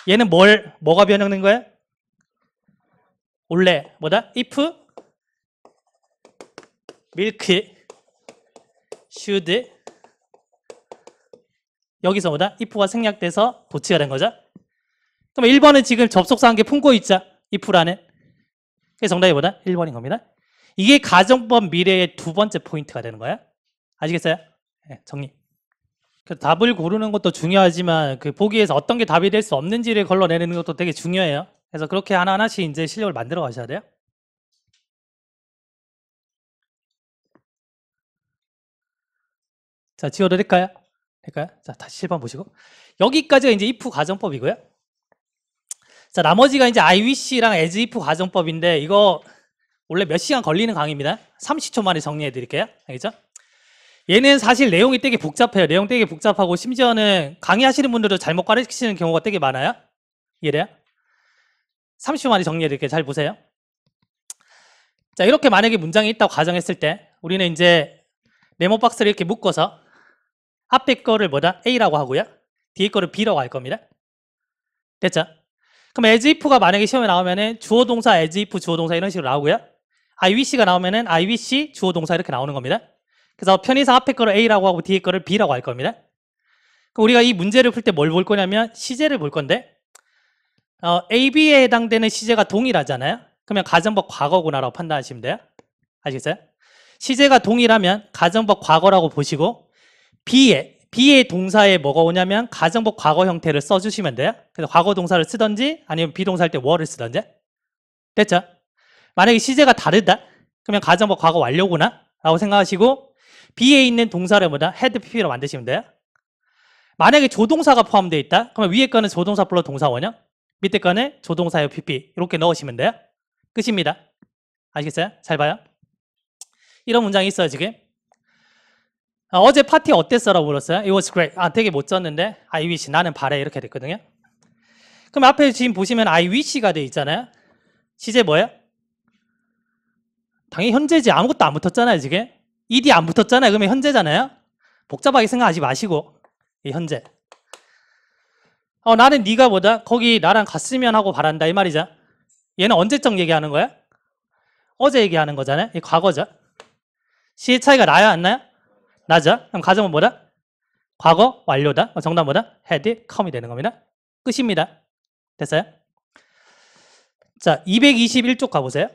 얘는 뭐가 변형된 거예요? 원래 뭐다? if milk should 여기서 뭐다? if가 생략돼서 도치가 된 거죠. 그럼 1번은 지금 접속사 한 개 품고 있죠. if라는. 그래서 정답이 뭐다? 1번인 겁니다. 이게 가정법 미래의 두 번째 포인트가 되는 거예요. 아시겠어요? 네, 정리. 그 답을 고르는 것도 중요하지만 그 보기에서 어떤 게 답이 될 수 없는지를 걸러내는 것도 되게 중요해요. 그래서 그렇게 하나하나씩 이제 실력을 만들어 가셔야 돼요. 자, 지워도 될까요? 될까요? 자, 다시 7번 보시고. 여기까지가 이제 if 가정법이고요. 자, 나머지가 이제 I wish랑 as if 가정법인데 이거 원래 몇 시간 걸리는 강의입니다. 30초 만에 정리해 드릴게요. 알겠죠? 얘는 사실 내용이 되게 복잡해요. 내용 되게 복잡하고 심지어는 강의하시는 분들도 잘못 가르치시는 경우가 되게 많아요. 이해돼요? 30초 만에 정리해드릴게요. 잘 보세요. 자, 이렇게 만약에 문장이 있다고 가정했을 때 우리는 이제 네모 박스를 이렇게 묶어서 앞에 거를 뭐다? A라고 하고요. 뒤에 거를 B라고 할 겁니다. 됐죠? 그럼 as if가 만약에 시험에 나오면은 주어 동사 as if 주어 동사 이런 식으로 나오고요. I wish가 나오면은 I wish 주어 동사 이렇게 나오는 겁니다. 그래서 편의상 앞에 거를 A라고 하고 뒤에 거를 B라고 할 겁니다. 그럼 우리가 이 문제를 풀 때 뭘 볼 거냐면 시제를 볼 건데 A, B에 해당되는 시제가 동일하잖아요. 그러면 가정법 과거구나라고 판단하시면 돼요. 아시겠어요? 시제가 동일하면 가정법 과거라고 보시고 B의 동사에 뭐가 오냐면 가정법 과거 형태를 써주시면 돼요. 그래서 과거 동사를 쓰던지 아니면 비동사 할 때 were를 쓰던지. 됐죠? 만약에 시제가 다르다? 그러면 가정법 과거 완료구나 라고 생각하시고 B에 있는 동사를 뭐다? had pp로 만드시면 돼요. 만약에 조동사가 포함되어 있다? 그러면 위에 거는 조동사 플러스 동사 원형, 밑에 거는 조동사요 pp 이렇게 넣으시면 돼요. 끝입니다. 아시겠어요? 잘 봐요. 이런 문장이 있어요 지금. 어제 파티 어땠어라고 물었어요. It was great. 되게 멋졌는데 I wish, 나는 바래 이렇게 됐거든요. 그럼 앞에 지금 보시면 I wish가 돼 있잖아요. 시제 뭐예요? 당연히 현재지. 아무것도 안 붙었잖아요 지금. ed 안 붙었잖아요. 그러면 현재잖아요. 복잡하게 생각하지 마시고 이 현재. 나는 네가 뭐다? 거기 나랑 갔으면 하고 바란다 이 말이죠. 얘는 언제적 얘기하는 거야? 어제 얘기하는 거잖아요. 이 과거죠. 시의 차이가 나요 안 나요? 나죠. 그럼 가정은 뭐다? 과거 완료다. 정답 뭐다? had come이 되는 겁니다. 끝입니다. 됐어요? 자, 221쪽 가보세요.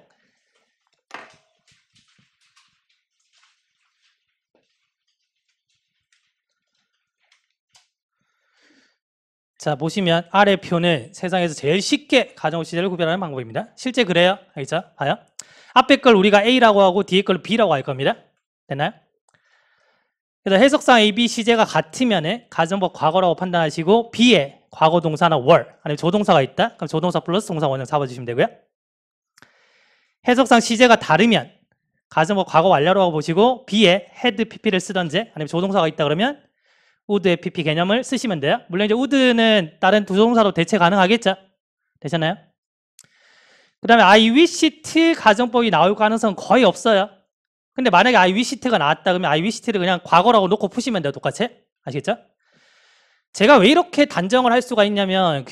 자, 보시면 아래 표는 세상에서 제일 쉽게 가정법 시제를 구별하는 방법입니다. 실제 그래요. 알겠죠? 봐요. 앞에 걸 우리가 A라고 하고 뒤에 걸 B라고 할 겁니다. 됐나요? 그래서 해석상 A, B 시제가 같으면 가정법 과거라고 판단하시고 B에 과거 동사나 were 아니면 조동사가 있다? 그럼 조동사 플러스 동사 원형 잡아주시면 되고요. 해석상 시제가 다르면 가정법 과거 완료라고 보시고 B에 had pp를 쓰던지 아니면 조동사가 있다 그러면 would의 pp 개념을 쓰시면 돼요. 물론 이제 would는 다른 두 동사로 대체 가능하겠죠? 되셨나요? 그 다음에 I wish to 가정법이 나올 가능성은 거의 없어요. 근데 만약에 I wish to가 나왔다 그러면 I wish to를 그냥 과거라고 놓고 푸시면 돼요. 똑같이. 아시겠죠? 제가 왜 이렇게 단정을 할 수가 있냐면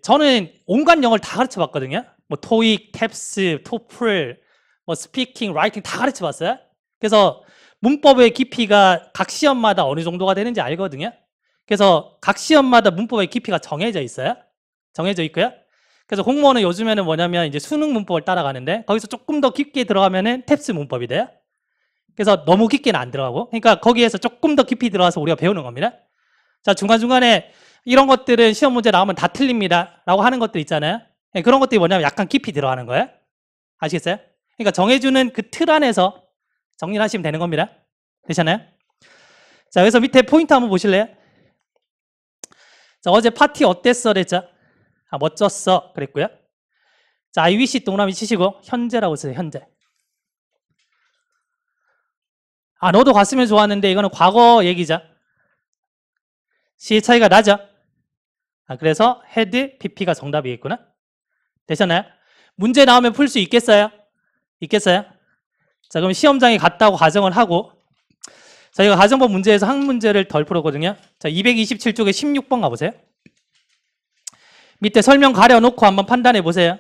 저는 온갖 영어를 다 가르쳐 봤거든요. 뭐 토익, 탭스, 토플, 뭐 스피킹, 라이팅 다 가르쳐 봤어요. 그래서 문법의 깊이가 각 시험마다 어느 정도가 되는지 알거든요. 그래서 각 시험마다 문법의 깊이가 정해져 있어요. 정해져 있고요. 그래서 공무원은 요즘에는 뭐냐면 이제 수능 문법을 따라가는데 거기서 조금 더 깊게 들어가면은 탭스 문법이 돼요. 그래서 너무 깊게는 안 들어가고, 그러니까 거기에서 조금 더 깊이 들어가서 우리가 배우는 겁니다. 자, 중간중간에 이런 것들은 시험 문제 나오면 다 틀립니다 라고 하는 것들 있잖아요. 그런 것들이 뭐냐면 약간 깊이 들어가는 거예요. 아시겠어요? 그러니까 정해주는 그 틀 안에서 정리를 하시면 되는 겁니다. 되셨나요? 자, 그래서 밑에 포인트 한번 보실래요? 자, 어제 파티 어땠어? 그랬죠? 멋졌어. 그랬고요. 자, I wish 동그라미 치시고 현재라고 쓰세요. 현재. 너도 갔으면 좋았는데 이거는 과거 얘기죠. 시의 차이가 나죠. 그래서 had pp가 정답이겠구나. 되셨나요? 문제 나오면 풀 수 있겠어요? 있겠어요? 자, 그럼 시험장에 갔다고 가정을 하고, 저희가 가정법 문제에서 한 문제를 덜 풀었거든요. 자, 227쪽에 16번 가보세요. 밑에 설명 가려놓고 한번 판단해 보세요.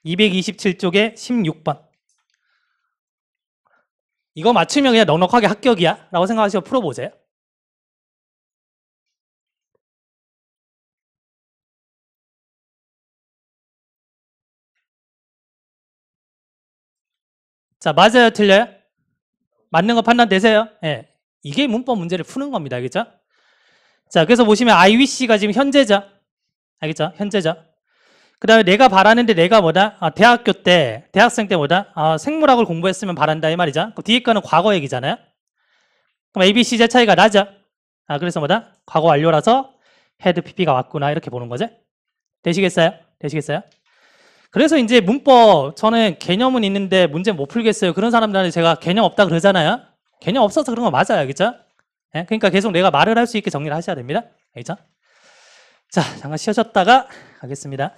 227쪽에 16번. 이거 맞추면 그냥 넉넉하게 합격이야 라고 생각하시고 풀어보세요. 자, 맞아요? 틀려요? 맞는 거 판단되세요? 예. 이게 문법 문제를 푸는 겁니다. 알겠죠? 자, 그래서 보시면 I wish가 지금 현재죠? 알겠죠? 현재죠? 그 다음에 내가 바라는데 내가 뭐다? 대학교 때, 대학생 때 뭐다? 생물학을 공부했으면 바란다 이 말이죠. 그 뒤에 거는 과거 얘기잖아요. 그럼 A, B, C 제 차이가 나죠? 그래서 뭐다? 과거 완료라서 had pp가 왔구나 이렇게 보는 거죠. 되시겠어요? 되시겠어요? 그래서 이제 문법 저는 개념은 있는데 문제 못 풀겠어요. 그런 사람들한테 제가 개념 없다 그러잖아요. 개념 없어서 그런 거 맞아요. 알겠죠? 네? 그러니까 계속 내가 말을 할 수 있게 정리를 하셔야 됩니다. 알겠죠? 자, 잠깐 쉬셨다가 가겠습니다.